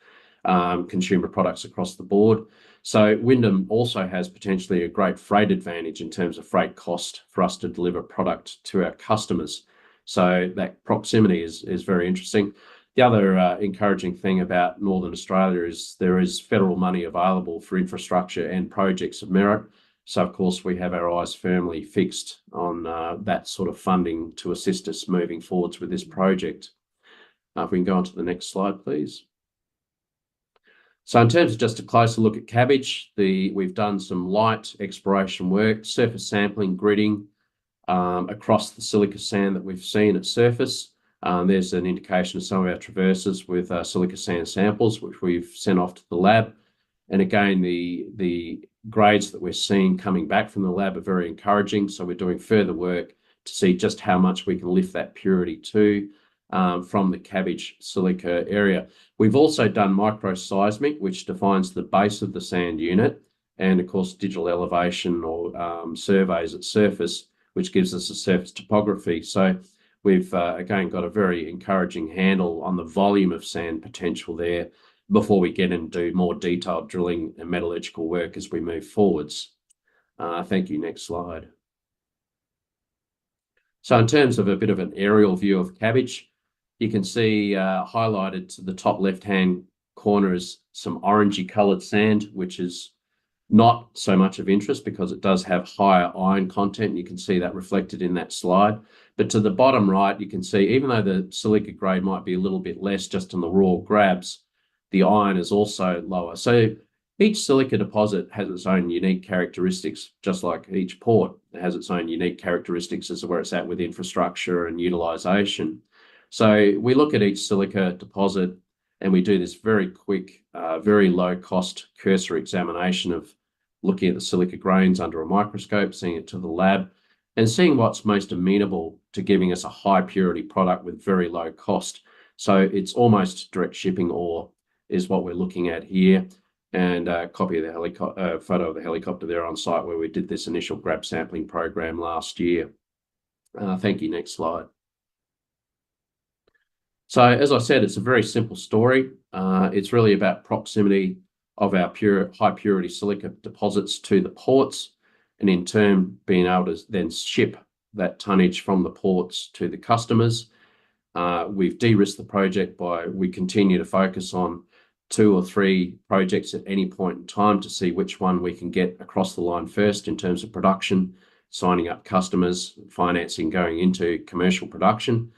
consumer products across the board. So Wyndham also has potentially a great freight advantage in terms of freight cost for us to deliver product to our customers. So that proximity is very interesting. The other encouraging thing about Northern Australia is there is federal money available for infrastructure and projects of merit. So, of course, we have our eyes firmly fixed on that sort of funding to assist us moving forwards with this project. If we can go on to the next slide, please. So in terms of just a closer look at cabbage, we've done some light exploration work, surface sampling, gridding across the silica sand that we've seen at surface. There's an indication of some of our traverses with silica sand samples, which we've sent off to the lab. And again, the grades that we're seeing coming back from the lab are very encouraging. So we're doing further work to see just how much we can lift that purity to from the cabbage silica area. We've also done microseismic, which defines the base of the sand unit, and of course digital elevation or surveys at surface, which gives us a surface topography. So we've again got a very encouraging handle on the volume of sand potential there before we get into more detailed drilling and metallurgical work as we move forwards. Thank you. Next slide. So in terms of a bit of an aerial view of cabbage, you can see highlighted to the top left-hand corner is some orangey coloured sand, which is not so much of interest because it does have higher iron content. You can see that reflected in that slide. But to the bottom right, you can see even though the silica grade might be a little bit less just on the raw grabs, the iron is also lower. So each silica deposit has its own unique characteristics, just like each port has its own unique characteristics as to where it's at with infrastructure and utilisation. So we look at each silica deposit and we do this very quick, very low cost cursory examination of looking at the silica grains under a microscope, seeing it to the lab, and seeing what's most amenable to giving us a high purity product with very low cost. So it's almost direct shipping ore is what we're looking at here, and a copy of the helicopter, photo of the helicopter there on site where we did this initial grab sampling program last year. Thank you. Next slide. So as I said, it's a very simple story. It's really about proximity of our high purity silica deposits to the ports, and in turn being able to then ship that tonnage from the ports to the customers. We've de-risked the project by we continue to focus on 2 or 3 projects at any point in time to see which one we can get across the line first in terms of production, signing up customers, financing going into commercial production.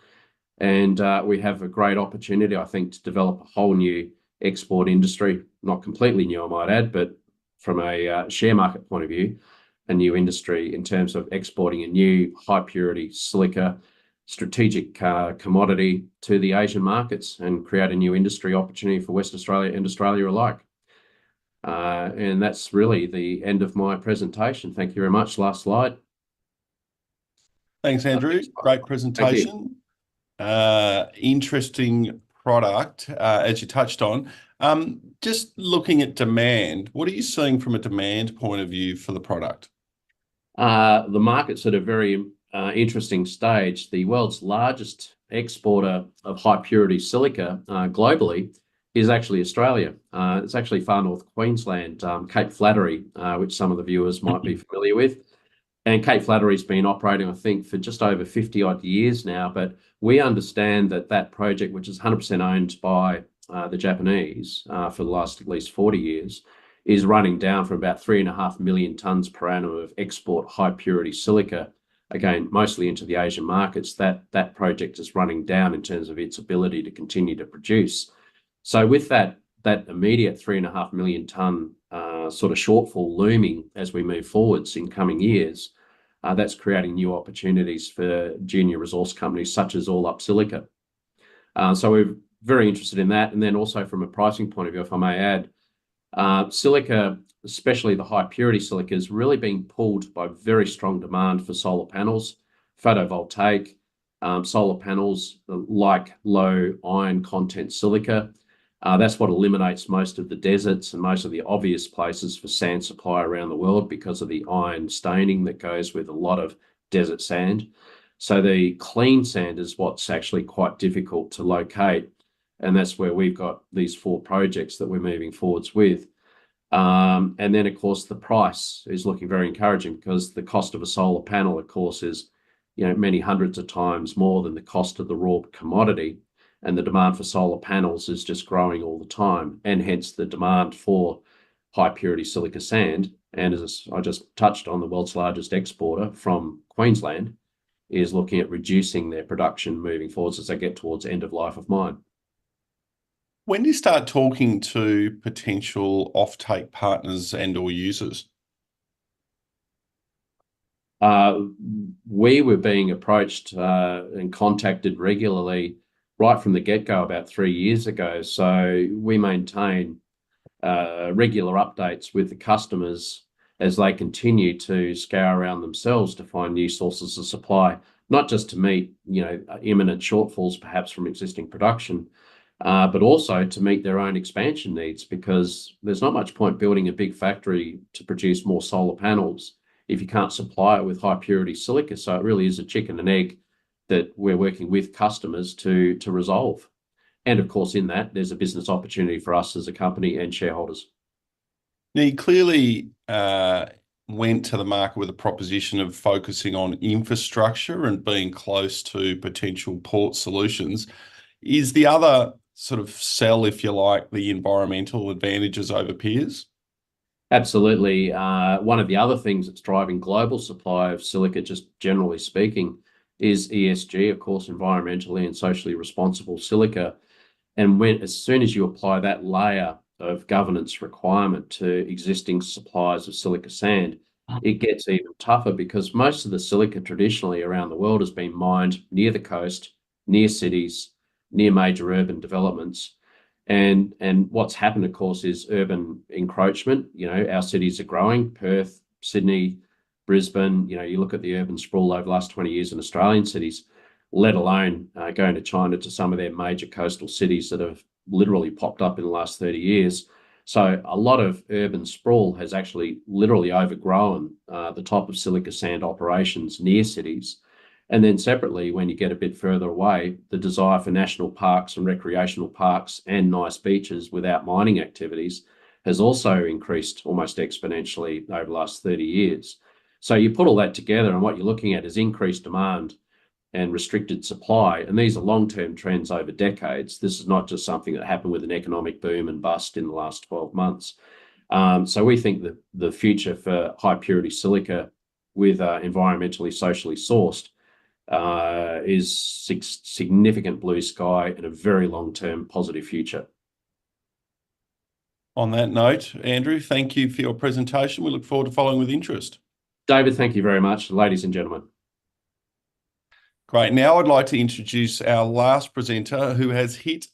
And we have a great opportunity, I think, to develop a whole new export industry, not completely new, I might add, but from a share market point of view, a new industry in terms of exporting a new high purity silica strategic commodity to the Asian markets and create a new industry opportunity for West Australia and Australia alike. And that's really the end of my presentation. Thank you very much. Last slide. Thanks, Andrew. Great presentation. Interesting product, as you touched on. Just looking at demand, what are you seeing from a demand point of view for the product? The market's at a very interesting stage. The world's largest exporter of high purity silica globally is actually Australia. It's actually far north Queensland, Cape Flattery, which some of the viewers might be familiar with. And Cape Flattery's been operating, I think, for just over 50 odd years now. But we understand that that project, which is 100% owned by the Japanese for the last at least 40 years, is running down from about 3.5 million tonnes per annum of export high purity silica, again, mostly into the Asian markets. That project is running down in terms of its ability to continue to produce. So with that immediate 3.5 million tonne sort of shortfall looming as we move forwards in coming years, that's creating new opportunities for junior resource companies such as Allup Silica. So we're very interested in that. And then also from a pricing point of view, if I may add, silica, especially the high purity silica, is really being pulled by very strong demand for solar panels, photovoltaic, solar panels like low iron content silica. That's what eliminates most of the deserts and most of the obvious places for sand supply around the world because of the iron staining that goes with a lot of desert sand. So the clean sand is what's actually quite difficult to locate. And that's where we've got these 4 projects that we're moving forwards with. And then, of course, the price is looking very encouraging because the cost of a solar panel, of course, is many hundreds of times more than the cost of the raw commodity. And the demand for solar panels is just growing all the time, and hence the demand for high purity silica sand. And as I just touched on, the world's largest exporter from Queensland is looking at reducing their production moving forwards as they get towards end of life of mine. When do you start talking to potential offtake partners and or users? We were being approached and contacted regularly right from the get-go about 3 years ago. So we maintain regular updates with the customers as they continue to scour around themselves to find new sources of supply, not just to meet imminent shortfalls perhaps from existing production, but also to meet their own expansion needs, because there's not much point building a big factory to produce more solar panels if you can't supply it with high purity silica. So it really is a chicken and egg that we're working with customers to resolve. And of course, in that, there's a business opportunity for us as a company and shareholders. Now, you clearly went to the market with a proposition of focusing on infrastructure and being close to potential port solutions. Is the other sort of sell, if you like, the environmental advantages over peers? Absolutely. One of the other things that's driving global supply of silica, just generally speaking, is ESG, of course, environmentally and socially responsible silica. And as soon as you apply that layer of governance requirement to existing suppliers of silica sand, it gets even tougher, because most of the silica traditionally around the world has been mined near the coast, near cities, near major urban developments. And what's happened, of course, is urban encroachment. Our cities are growing, Perth, Sydney, Brisbane. You look at the urban sprawl over the last 20 years in Australian cities, let alone going to China, to some of their major coastal cities that have literally popped up in the last 30 years. So a lot of urban sprawl has actually literally overgrown the top of silica sand operations near cities. And then separately, when you get a bit further away, the desire for national parks and recreational parks and nice beaches without mining activities has also increased almost exponentially over the last 30 years. So you put all that together, and what you're looking at is increased demand and restricted supply. And these are long-term trends over decades. This is not just something that happened with an economic boom and bust in the last 12 months. So we think that the future for high purity silica with environmentally, socially sourced is significant blue sky and a very long-term positive future. On that note, Andrew, thank you for your presentation. We look forward to following with interest. David, thank you very much, ladies and gentlemen. Great. Now I'd like to introduce our last presenter, who has hit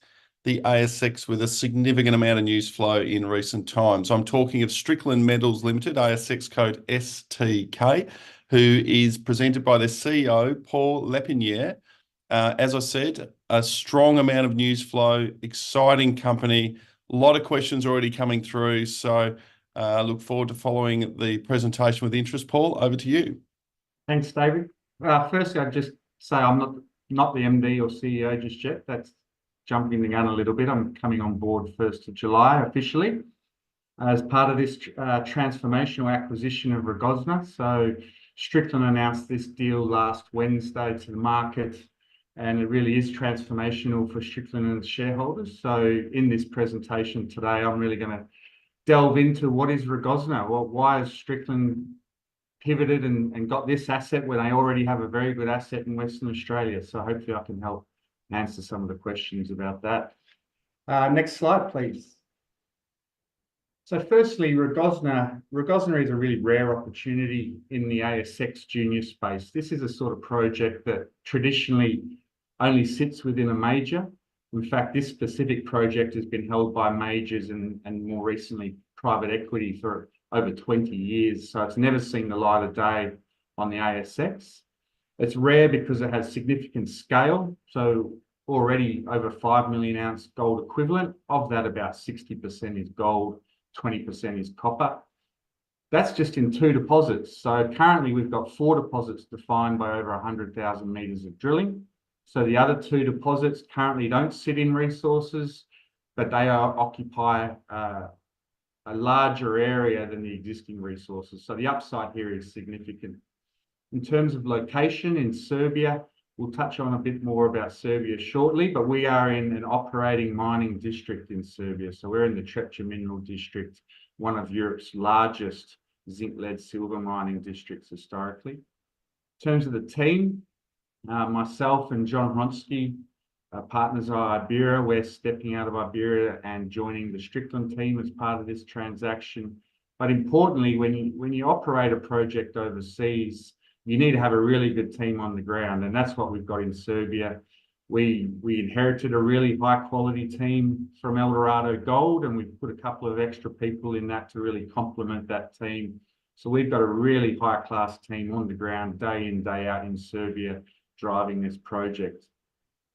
the ASX with a significant amount of news flow in recent times. I'm talking of Strickland Metals Limited, ASX code STK, who is presented by their CEO, Paul Lepiniere, As I said, a strong amount of news flow, exciting company, a lot of questions already coming through. So look forward to following the presentation with interest. Paul, over to you. Thanks, David. Firstly, I'd just say I'm not the MD or CEO just yet. That's jumping the gun a little bit. I'm coming on board 1st of July officially as part of this transformational acquisition of Rogozna. So Strickland announced this deal last Wednesday to the market, and it really is transformational for Strickland and its shareholders. So in this presentation today, I'm really going to delve into what is Rogozna. Well, why has Strickland pivoted and got this asset when they already have a very good asset in Western Australia? So hopefully I can help answer some of the questions about that. Next slide, please. So firstly, Rogozna is a really rare opportunity in the ASX junior space. This is a sort of project that traditionally only sits within a major. In fact, this specific project has been held by majors and more recently private equity for over 20 years. So it's never seen the light of day on the ASX. It's rare because it has significant scale. So already over 5 million ounce gold equivalent. Of that, about 60% is gold, 20% is copper. That's just in 2 deposits. So currently we've got 4 deposits defined by over 100,000 meters of drilling. So the other 2 deposits currently don't sit in resources, but they occupy a larger area than the existing resources. So the upside here is significant. In terms of location in Serbia, we'll touch on a bit more about Serbia shortly, but we are in an operating mining district in Serbia. So we're in the Trepča Mineral District, one of Europe's largest zinc, lead, silver mining districts historically. In terms of the team, myself and John Hronsky, partners of Iberia, we're stepping out of Iberia and joining the Strickland team as part of this transaction. But importantly, when you operate a project overseas, you need to have a really good team on the ground, and that's what we've got in Serbia. We inherited a really high quality team from Eldorado Gold, and we've put a couple of extra people in that to really complement that team. So we've got a really high class team on the ground day in, day out in Serbia driving this project.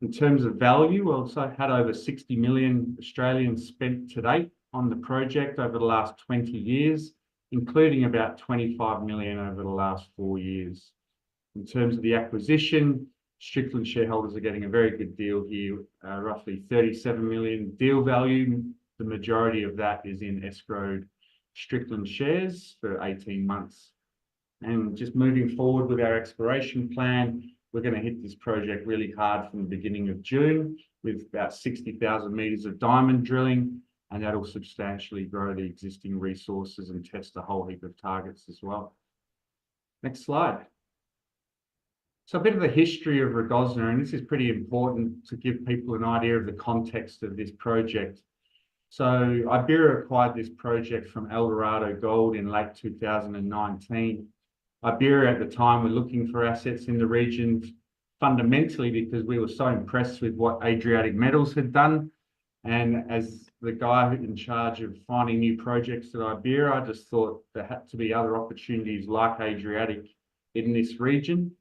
In terms of value, we also had over 60 million Australian spent to date on the project over the last 20 years, including about 25 million over the last 4 years. In terms of the acquisition, Strickland shareholders are getting a very good deal here, roughly 37 million deal value. The majority of that is in escrowed Strickland shares for 18 months. And just moving forward with our exploration plan, we're going to hit this project really hard from the beginning of June with about 60,000 meters of diamond drilling, and that'll substantially grow the existing resources and test a whole heap of targets as well. Next slide. So a bit of the history of Rogozna, and this is pretty important to give people an idea of the context of this project. So Iberia acquired this project from Eldorado Gold in late 2019. Iberia at the time were looking for assets in the region fundamentally because we were so impressed with what Adriatic Metals had done. And as the guy in charge of finding new projects at Iberia, I just thought there had to be other opportunities like Adriatic in this region.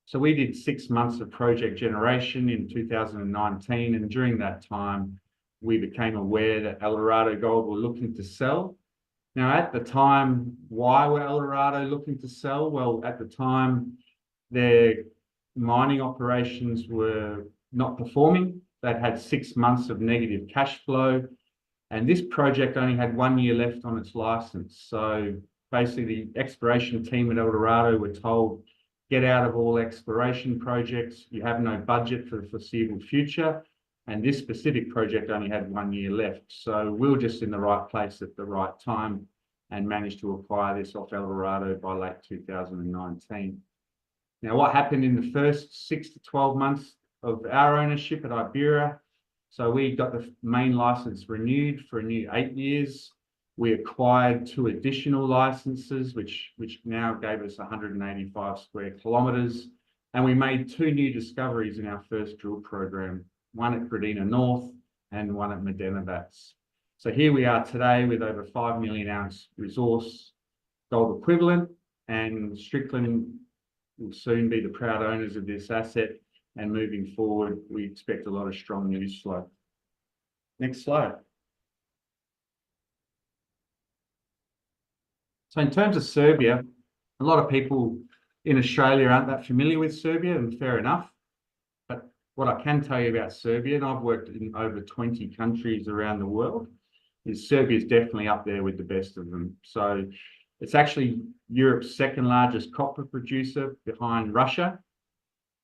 So we did 6 months of project generation in 2019. And during that time, we became aware that Eldorado Gold were looking to sell. Now, at the time, why were Eldorado looking to sell? Well, at the time, their mining operations were not performing. They'd had 6 months of negative cash flow, and this project only had 1 year left on its license. So basically, the exploration team at Eldorado were told, get out of all exploration projects. You have no budget for the foreseeable future. And this specific project only had 1 year left. So we were just in the right place at the right time and managed to acquire this off Eldorado by late 2019. Now, what happened in the first 6 to 12 months of our ownership at Iberia? So we got the main license renewed for a new 8 years. We acquired 2 additional licenses, which now gave us 185 square kilometres. And we made 2 new discoveries in our first drill program, one at Gradina North and one at Medenabats. So here we are today with over 5 million ounce resource gold equivalent, and Strickland will soon be the proud owners of this asset. And moving forward, we expect a lot of strong news flow. Next slide. So in terms of Serbia, a lot of people in Australia aren't that familiar with Serbia, and fair enough. But what I can tell you about Serbia, and I've worked in over 20 countries around the world, is Serbia is definitely up there with the best of them. So it's actually Europe's second largest copper producer behind Russia.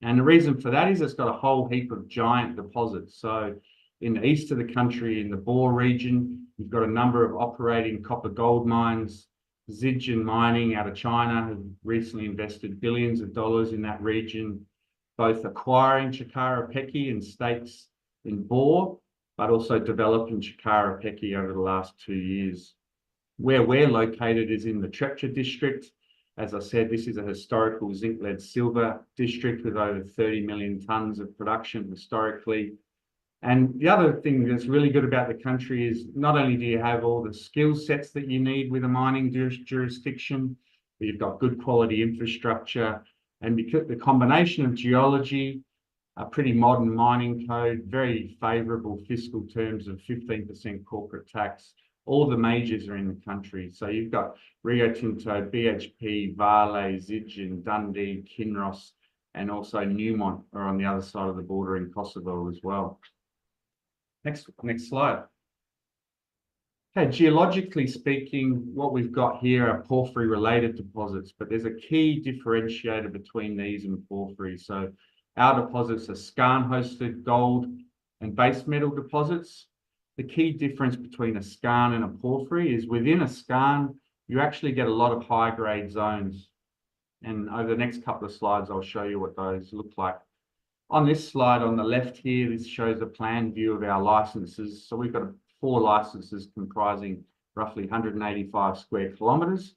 And the reason for that is it's got a whole heap of giant deposits. So in the east of the country, in the Bor region, you've got a number of operating copper gold mines. Zijin Mining out of China have recently invested billions of dollars in that region, both acquiring Chikara Peki and stakes in Bor, but also developing Chikara Peki over the last 2 years. Where we're located is in the Trepča district. As I said, this is a historical zinc, lead, silver district with over 30 million tonnes of production historically. And the other thing that's really good about the country is not only do you have all the skill sets that you need with a mining jurisdiction, but you've got good quality infrastructure, and because the combination of geology, a pretty modern mining code, very favourable fiscal terms of 15% corporate tax. All the majors are in the country. So you've got Rio Tinto, BHP, Vale, Zijin, Dundee, Kinross, and also Newmont are on the other side of the border in Kosovo as well. Next slide. Okay, geologically speaking, what we've got here are porphyry-related deposits, but there's a key differentiator between these and porphyry. So our deposits are skarn-hosted gold and base metal deposits. The key difference between a skarn and a porphyry is within a skarn, you actually get a lot of high-grade zones. And over the next couple of slides, I'll show you what those look like. On this slide on the left here, this shows a plan view of our licenses. So we've got 4 licenses comprising roughly 185 square kilometres.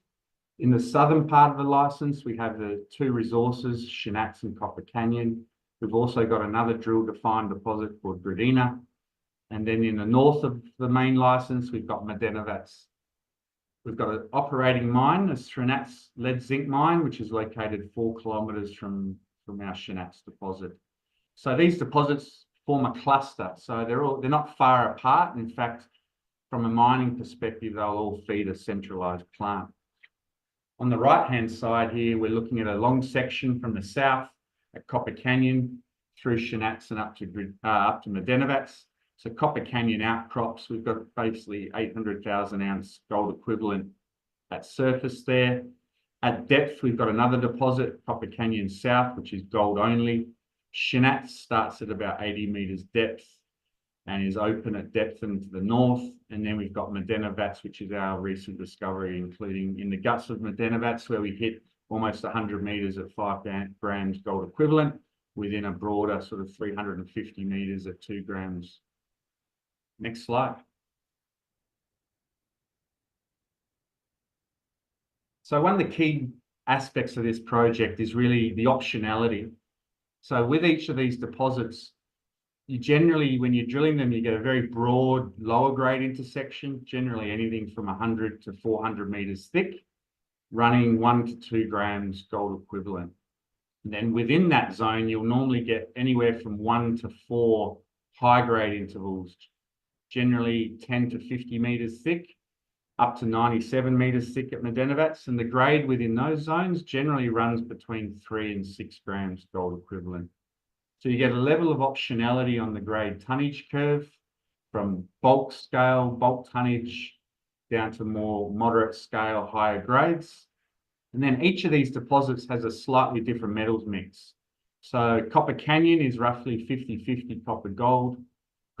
In the southern part of the license, we have the 2 resources, Shinats and Copper Canyon. We've also got another drill-defined deposit called Gradina. And then in the north of the main license, we've got Mladenovec. We've got an operating mine, a Srinats lead zinc mine, which is located 4 kilometres from our Shinats deposit. So these deposits form a cluster. So they're not far apart. In fact, from a mining perspective, they'll all feed a centralised plant. On the right-hand side here, we're looking at a long section from the south at Copper Canyon through Shinats and up to Mladenovec. So Copper Canyon outcrops, we've got basically 800,000 ounce gold equivalent at surface there. At depth, we've got another deposit, Copper Canyon South, which is gold only. Shinats starts at about 80 metres depth and is open at depth and to the north. And then we've got Mladenovec, which is our recent discovery, including in the guts of Mladenovec, where we hit almost 100 metres at 5 grams gold equivalent within a broader sort of 350 metres at 2 grams. Next slide. So one of the key aspects of this project is really the optionality. So with each of these deposits, you generally, when you're drilling them, you get a very broad, lower grade intersection, generally anything from 100 to 400 metres thick, running 1 to 2 grams gold equivalent. And then within that zone, you'll normally get anywhere from 1 to 4 high grade intervals, generally 10 to 50 metres thick, up to 97 metres thick at Mladenovec, and the grade within those zones generally runs between 3 and 6 grams gold equivalent. So you get a level of optionality on the grade tonnage curve from bulk scale, bulk tonnage, down to more moderate scale, higher grades. And then each of these deposits has a slightly different metals mix. So Copper Canyon is roughly 50-50 copper gold.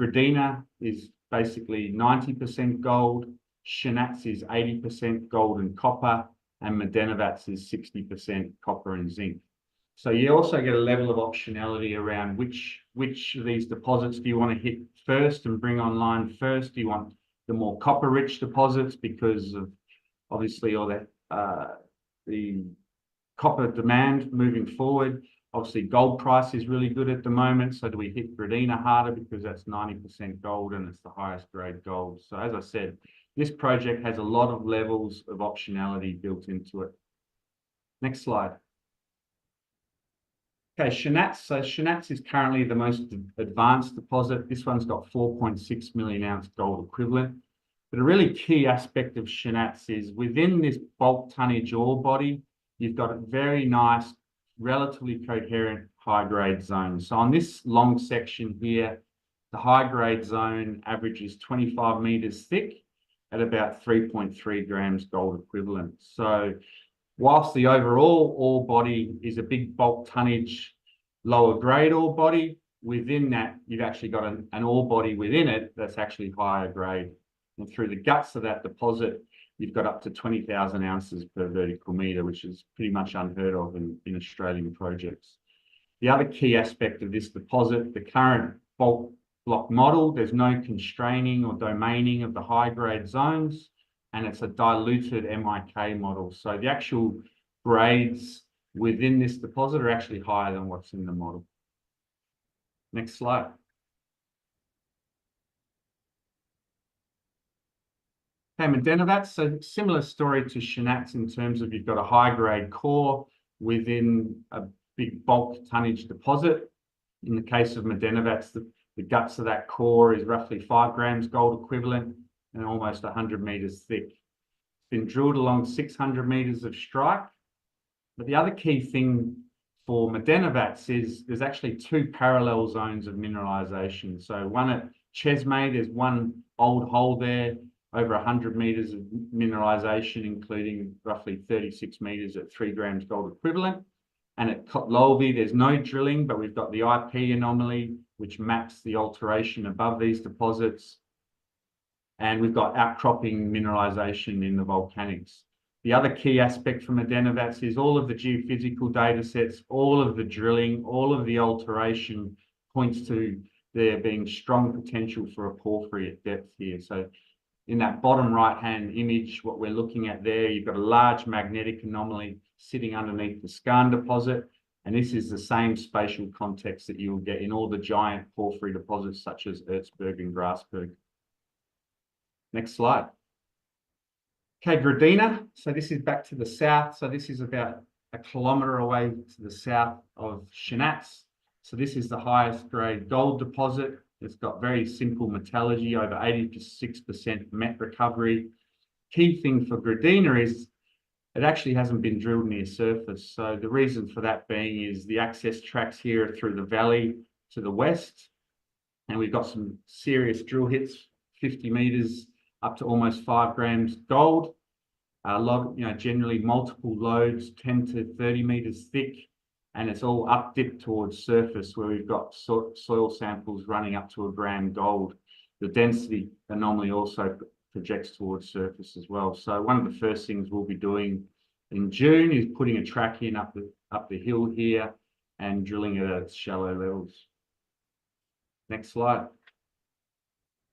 Gradina is basically 90% gold. Shinats is 80% gold and copper, and Mladenovec is 60% copper and zinc. So you also get a level of optionality around which of these deposits do you want to hit first and bring online first? Do you want the more copper-rich deposits because of obviously all that the copper demand moving forward? Obviously, gold price is really good at the moment. So do we hit Gradina harder because that's 90% gold and it's the highest grade gold? So as I said, this project has a lot of levels of optionality built into it. Next slide. Okay, Shanats. So Shanats is currently the most advanced deposit. This one's got 4.6 million ounce gold equivalent. But a really key aspect of Shanats is within this bulk tonnage ore body, you've got a very nice, relatively coherent high-grade zone. So on this long section here, the high-grade zone averages 25 meters thick at about 3.3 grams gold equivalent. So whilst the overall ore body is a big bulk tonnage, lower grade ore body, within that, you've actually got an ore body within it that's actually higher grade. And through the guts of that deposit, you've got up to 20,000 ounces per vertical meter, which is pretty much unheard of in Australian projects. The other key aspect of this deposit, the current bulk block model, there's no constraining or domaining of the high grade zones, and it's a diluted MIK model. So the actual grades within this deposit are actually higher than what's in the model. Next slide. Okay, Medenovats, so similar story to Shanats in terms of you've got a high-grade core within a big bulk tonnage deposit. In the case of Medenovats, the guts of that core is roughly 5 grams gold equivalent and almost 100 meters thick. It's been drilled along 600 meters of strike. But the other key thing for Medenovats is there's actually 2 parallel zones of mineralization. So one at Chesme, there's one old hole there, over 100 meters of mineralization, including roughly 36 meters at 3 grams gold equivalent. And at Kotlolvi, there's no drilling, but we've got the IP anomaly, which maps the alteration above these deposits. And we've got outcropping mineralization in the volcanics. The other key aspect from Medenovats is all of the geophysical data sets, all of the drilling, all of the alteration points to there being strong potential for a porphyry at depth here. So in that bottom right-hand image, what we're looking at there, you've got a large magnetic anomaly sitting underneath the skarn deposit. And this is the same spatial context that you'll get in all the giant porphyry deposits such as Erzberg and Grasberg. Next slide. Okay, Gradina. So this is back to the south. So this is about a kilometre away to the south of Shanats. So this is the highest grade gold deposit. It's got very simple metallurgy, over 86% met recovery. Key thing for Gradina is it actually hasn't been drilled near surface. So the reason for that being is the access tracks here through the valley to the west. And we've got some serious drill hits, 50 meters up to almost 5 grams gold. A lot, generally multiple loads, 10 to 30 meters thick. And it's all up dip towards surface where we've got soil samples running up to 1 gram gold. The density anomaly also projects towards surface as well. So one of the first things we'll be doing in June is putting a track in up the hill here and drilling it at shallow levels. Next slide.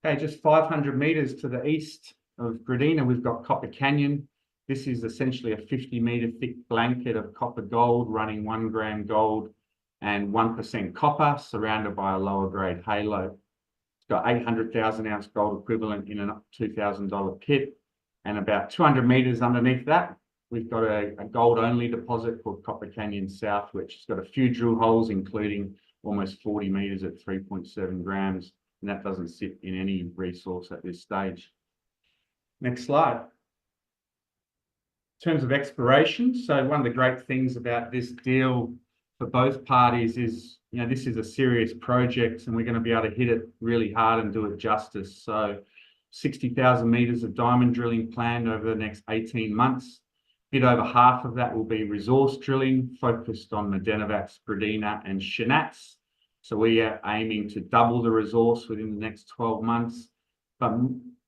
Okay, just 500 meters to the east of Gradina, we've got Copper Canyon. This is essentially a 50-meter thick blanket of copper gold running 1 gram gold and 1% copper surrounded by a lower grade halo. It's got 800,000 ounce gold equivalent in a $2,000 pit, and about 200 meters underneath that, we've got a gold-only deposit called Copper Canyon South, which has got a few drill holes, including almost 40 meters at 3.7 grams, and that doesn't sit in any resource at this stage. Next slide. In terms of exploration, so one of the great things about this deal for both parties is, this is a serious project and we're going to be able to hit it really hard and do it justice. So 60,000 meters of diamond drilling planned over the next 18 months. A bit over half of that will be resource drilling focused on Medenovats, Gradina and Shanats. So we are aiming to double the resource within the next 12 months. But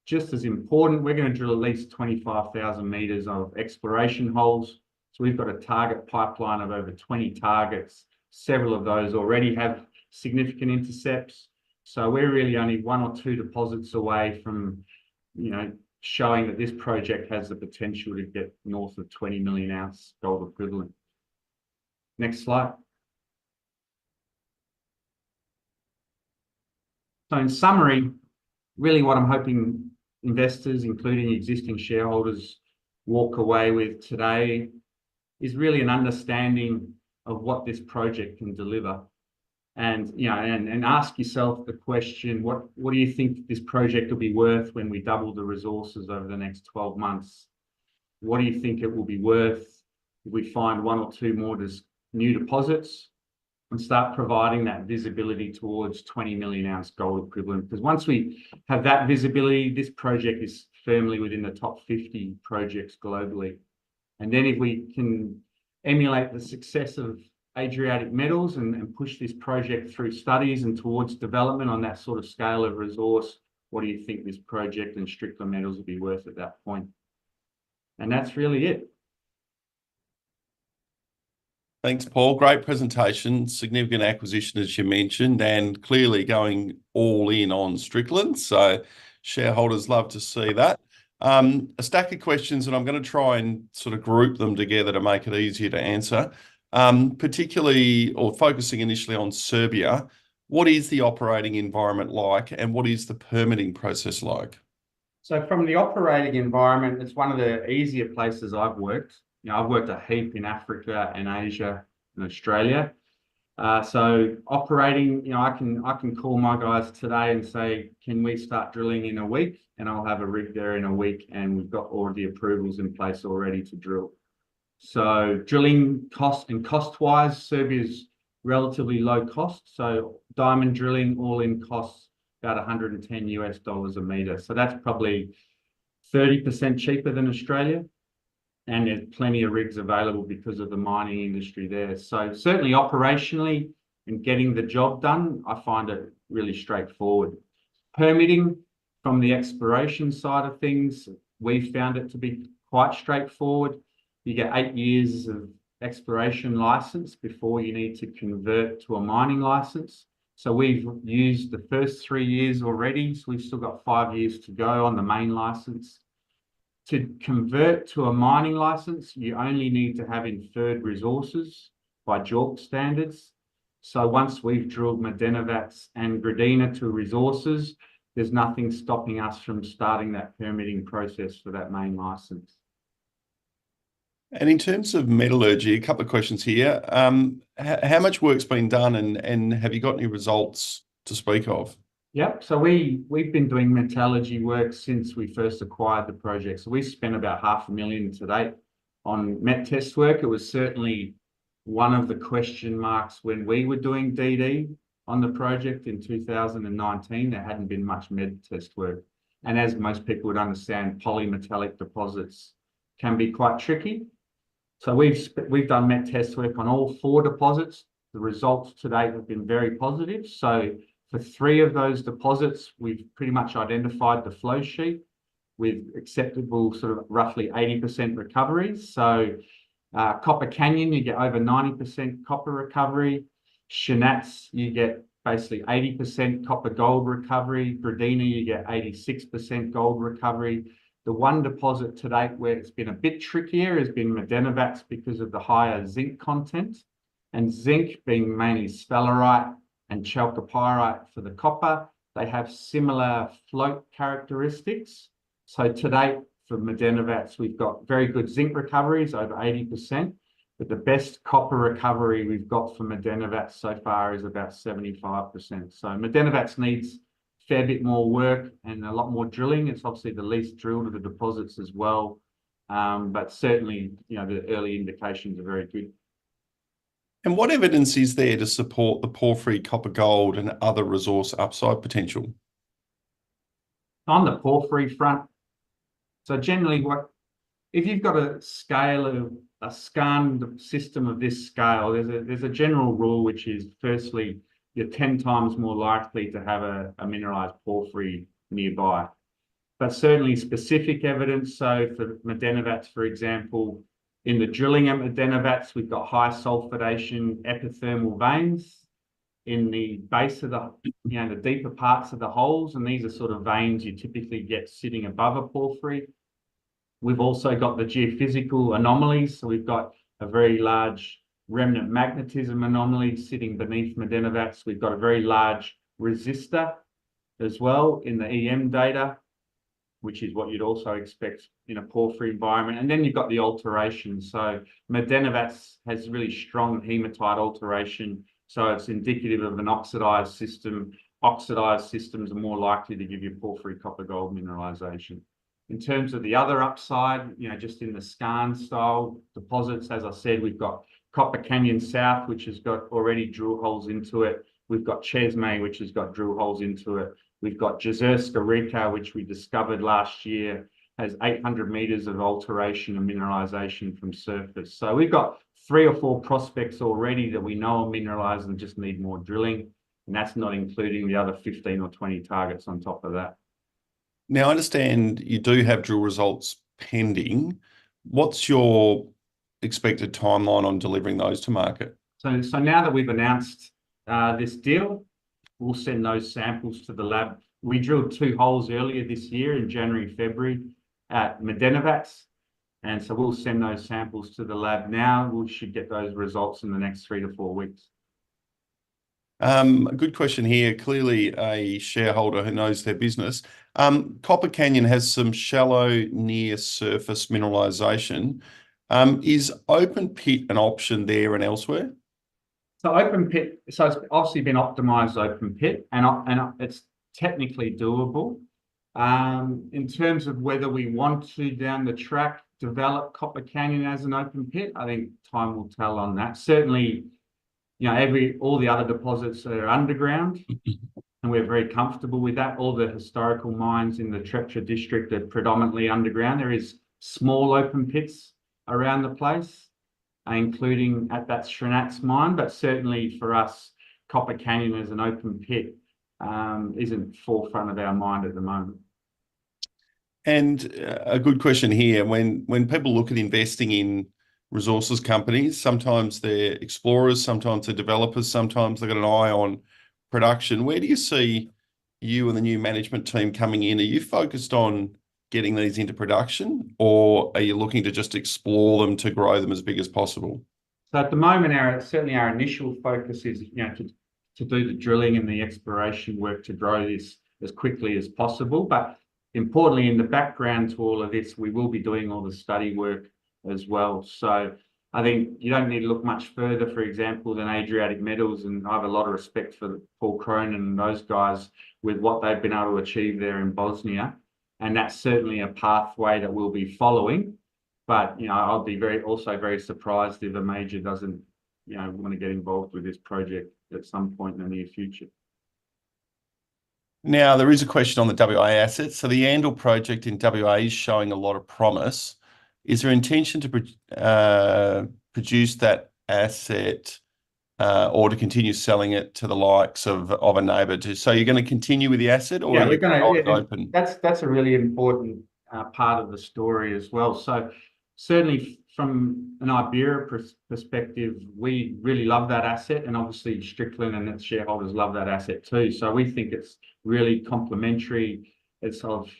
just as important, we're going to drill at least 25,000 meters of exploration holes. So we've got a target pipeline of over 20 targets. Several of those already have significant intercepts. So we're really only 1 or 2 deposits away from, showing that this project has the potential to get north of 20 million ounce gold equivalent. Next slide. So in summary, really what I'm hoping investors, including existing shareholders, walk away with today is really an understanding of what this project can deliver. And, you know, and ask yourself the question, what do you think this project will be worth when we double the resources over the next 12 months? What do you think it will be worth if we find one or two more new deposits and start providing that visibility towards 20 million ounce gold equivalent? Because once we have that visibility, this project is firmly within the top 50 projects globally. And then if we can emulate the success of Adriatic Metals and push this project through studies and towards development on that sort of scale of resource, what do you think this project and Strickland Metals will be worth at that point? And that's really it. Thanks, Paul. Great presentation. Significant acquisition, as you mentioned, and clearly going all in on Strickland. So shareholders love to see that. A stack of questions, and I'm going to try and sort of group them together to make it easier to answer. Particularly, or focusing initially on Serbia, what is the operating environment like, and what is the permitting process like? So from the operating environment, it's one of the easier places I've worked. You know, I've worked a heap in Africa and Asia and Australia. So operating, you know, I can call my guys today and say, can we start drilling in a week? And I'll have a rig there in a week, and we've got all the approvals in place already to drill. So drilling cost-wise, Serbia's relatively low cost. So diamond drilling all in costs about $110 a meter. So that's probably 30% cheaper than Australia. And there's plenty of rigs available because of the mining industry there. So certainly operationally and getting the job done, I find it really straightforward. Permitting from the exploration side of things, we found it to be quite straightforward. You get 8 years of exploration license before you need to convert to a mining license. So we've used the first 3 years already. So we've still got 5 years to go on the main license. To convert to a mining license, you only need to have inferred resources by JORC standards. So once we've drilled Medenovats and Gradina to resources, there's nothing stopping us from starting that permitting process for that main license. And in terms of metallurgy, a couple of questions here. How much work's been done, and have you got any results to speak of? Yep. So we've been doing metallurgy work since we first acquired the project. So we spent about $500,000 to date on met test work. It was certainly one of the question marks when we were doing DD on the project in 2019. There hadn't been much med test work. And as most people would understand, polymetallic deposits can be quite tricky. So we've done met test work on all 4 deposits. The results to date have been very positive. So for 3 of those deposits, we've pretty much identified the flow sheet with acceptable sort of roughly 80% recoveries. So Copper Canyon, you get over 90% copper recovery. Shanats, you get basically 80% copper gold recovery. Gradina, you get 86% gold recovery. The one deposit to date where it's been a bit trickier has been Medenovats because of the higher zinc content, and zinc being mainly sphalerite and chalcopyrite for the copper. They have similar float characteristics. So to date, for Medenovats, we've got very good zinc recoveries, over 80%, but the best copper recovery we've got for Medenovats so far is about 75%. So Medenovats needs a fair bit more work and a lot more drilling. It's obviously the least drilled of the deposits as well, but certainly, you know, the early indications are very good. And what evidence is there to support the porphyry, copper, gold, and other resource upside potential? On the porphyry front, so generally if you've got a scale of a scan system of this scale, there's a general rule, which is firstly, you're 10 times more likely to have a mineralized porphyry nearby. But certainly specific evidence, so for Medenovats, for example, in the drilling at Medenovats, we've got high sulfidation epithermal veins in the base of the, you know, the deeper parts of the holes, and these are sort of veins you typically get sitting above a porphyry. We've also got the geophysical anomalies, so we've got a very large remnant magnetism anomaly sitting beneath Medenovats. We've got a very large resistor as well in the EM data. which is what you'd also expect in a porphyry environment. And then you've got the alteration. So Medenovac has really strong hematite alteration. So it's indicative of an oxidized system. Oxidized systems are more likely to give you porphyry copper gold mineralization. In terms of the other upside, just in the skarn style deposits, as I said, we've got Copper Canyon South, which has got already drill holes into it. We've got Chesme, which has got drill holes into it. We've got Jezerska Reka, which we discovered last year, has 800 meters of alteration and mineralization from surface. So we've got 3 or 4 prospects already that we know are mineralized and just need more drilling. And that's not including the other 15 or 20 targets on top of that. Now, I understand you do have drill results pending. What's your expected timeline on delivering those to market? So now that we've announced this deal, we'll send those samples to the lab. We drilled 2 holes earlier this year in January, February at Medenovac. And so we'll send those samples to the lab now. We should get those results in the next 3 to 4 weeks. A good question here. Clearly a shareholder who knows their business. Copper Canyon has some shallow near surface mineralization. Is open pit an option there and elsewhere? So open pit, so it's obviously been optimized open pit, and it's technically doable. In terms of whether we want to down the track develop Copper Canyon as an open pit, I think time will tell on that. Certainly, all the other deposits are underground, and we're very comfortable with that. All the historical mines in the Trepcha district are predominantly underground. There is small open pits around the place, including at that Shrinats mine, but certainly for us, Copper Canyon as an open pit isn't forefront of our mind at the moment. And a good question here, when people look at investing in resources companies, sometimes they're explorers, sometimes they're developers, sometimes they've got an eye on production. Where do you see you and the new management team coming in? Are you focused on getting these into production, or are you looking to just explore them to grow them as big as possible? So at the moment, certainly our initial focus is to do the drilling and the exploration work to grow this as quickly as possible. But importantly, in the background to all of this, we will be doing all the study work as well. So I think you don't need to look much further, for example, than Adriatic Metals, and I have a lot of respect for Paul Cronin and those guys with what they've been able to achieve there in Bosnia. And that's certainly a pathway that we'll be following. But, I'll be also very surprised if a major doesn't, want to get involved with this project at some point in the near future. Now, there is a question on the WA assets. So the Yandal project in WA is showing a lot of promise. Is there intention to produce that asset or to continue selling it to the likes of a neighbour? So you're going to continue with the asset, or yeah, are you going to open? That's a really important part of the story as well. So certainly from an Iberia perspective, we really love that asset, and obviously Strickland and its shareholders love that asset too. So we think it's really complementary. It's of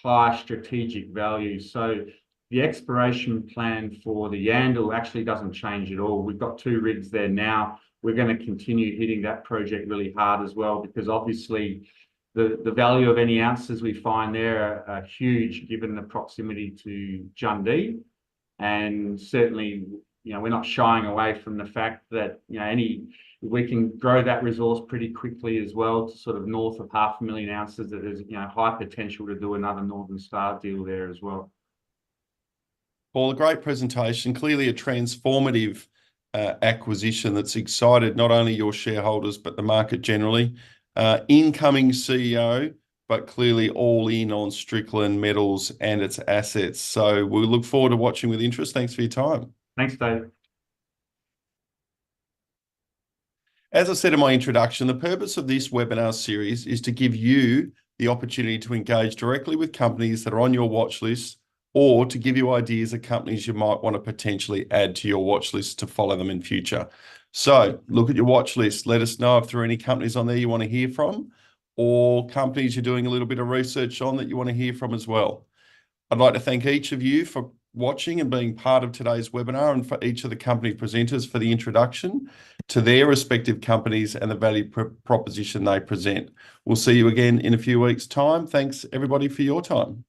high strategic value. So the exploration plan for the Yandal actually doesn't change at all. We've got 2 rigs there now. We're going to continue hitting that project really hard as well, because obviously the value of any ounces we find there are huge given the proximity to Jundee. And certainly, we're not shying away from the fact that, we can grow that resource pretty quickly as well to sort of north of 500,000 ounces. That there's, high potential to do another Northern Star deal there as well. Paul, a great presentation, clearly a transformative acquisition that's excited not only your shareholders, but the market generally. Incoming CEO, but clearly all in on Strickland Metals and its assets. So we look forward to watching with interest. Thanks for your time. Thanks, Dave. As I said in my introduction, the purpose of this webinar series is to give you the opportunity to engage directly with companies that are on your watch list, or to give you ideas of companies you might want to potentially add to your watch list to follow them in future. So look at your watch list. Let us know if there are any companies on there you want to hear from, or companies you're doing a little bit of research on that you want to hear from as well. I'd like to thank each of you for watching and being part of today's webinar, and for each of the company presenters for the introduction to their respective companies and the value proposition they present. We'll see you again in a few weeks' time. Thanks everybody for your time.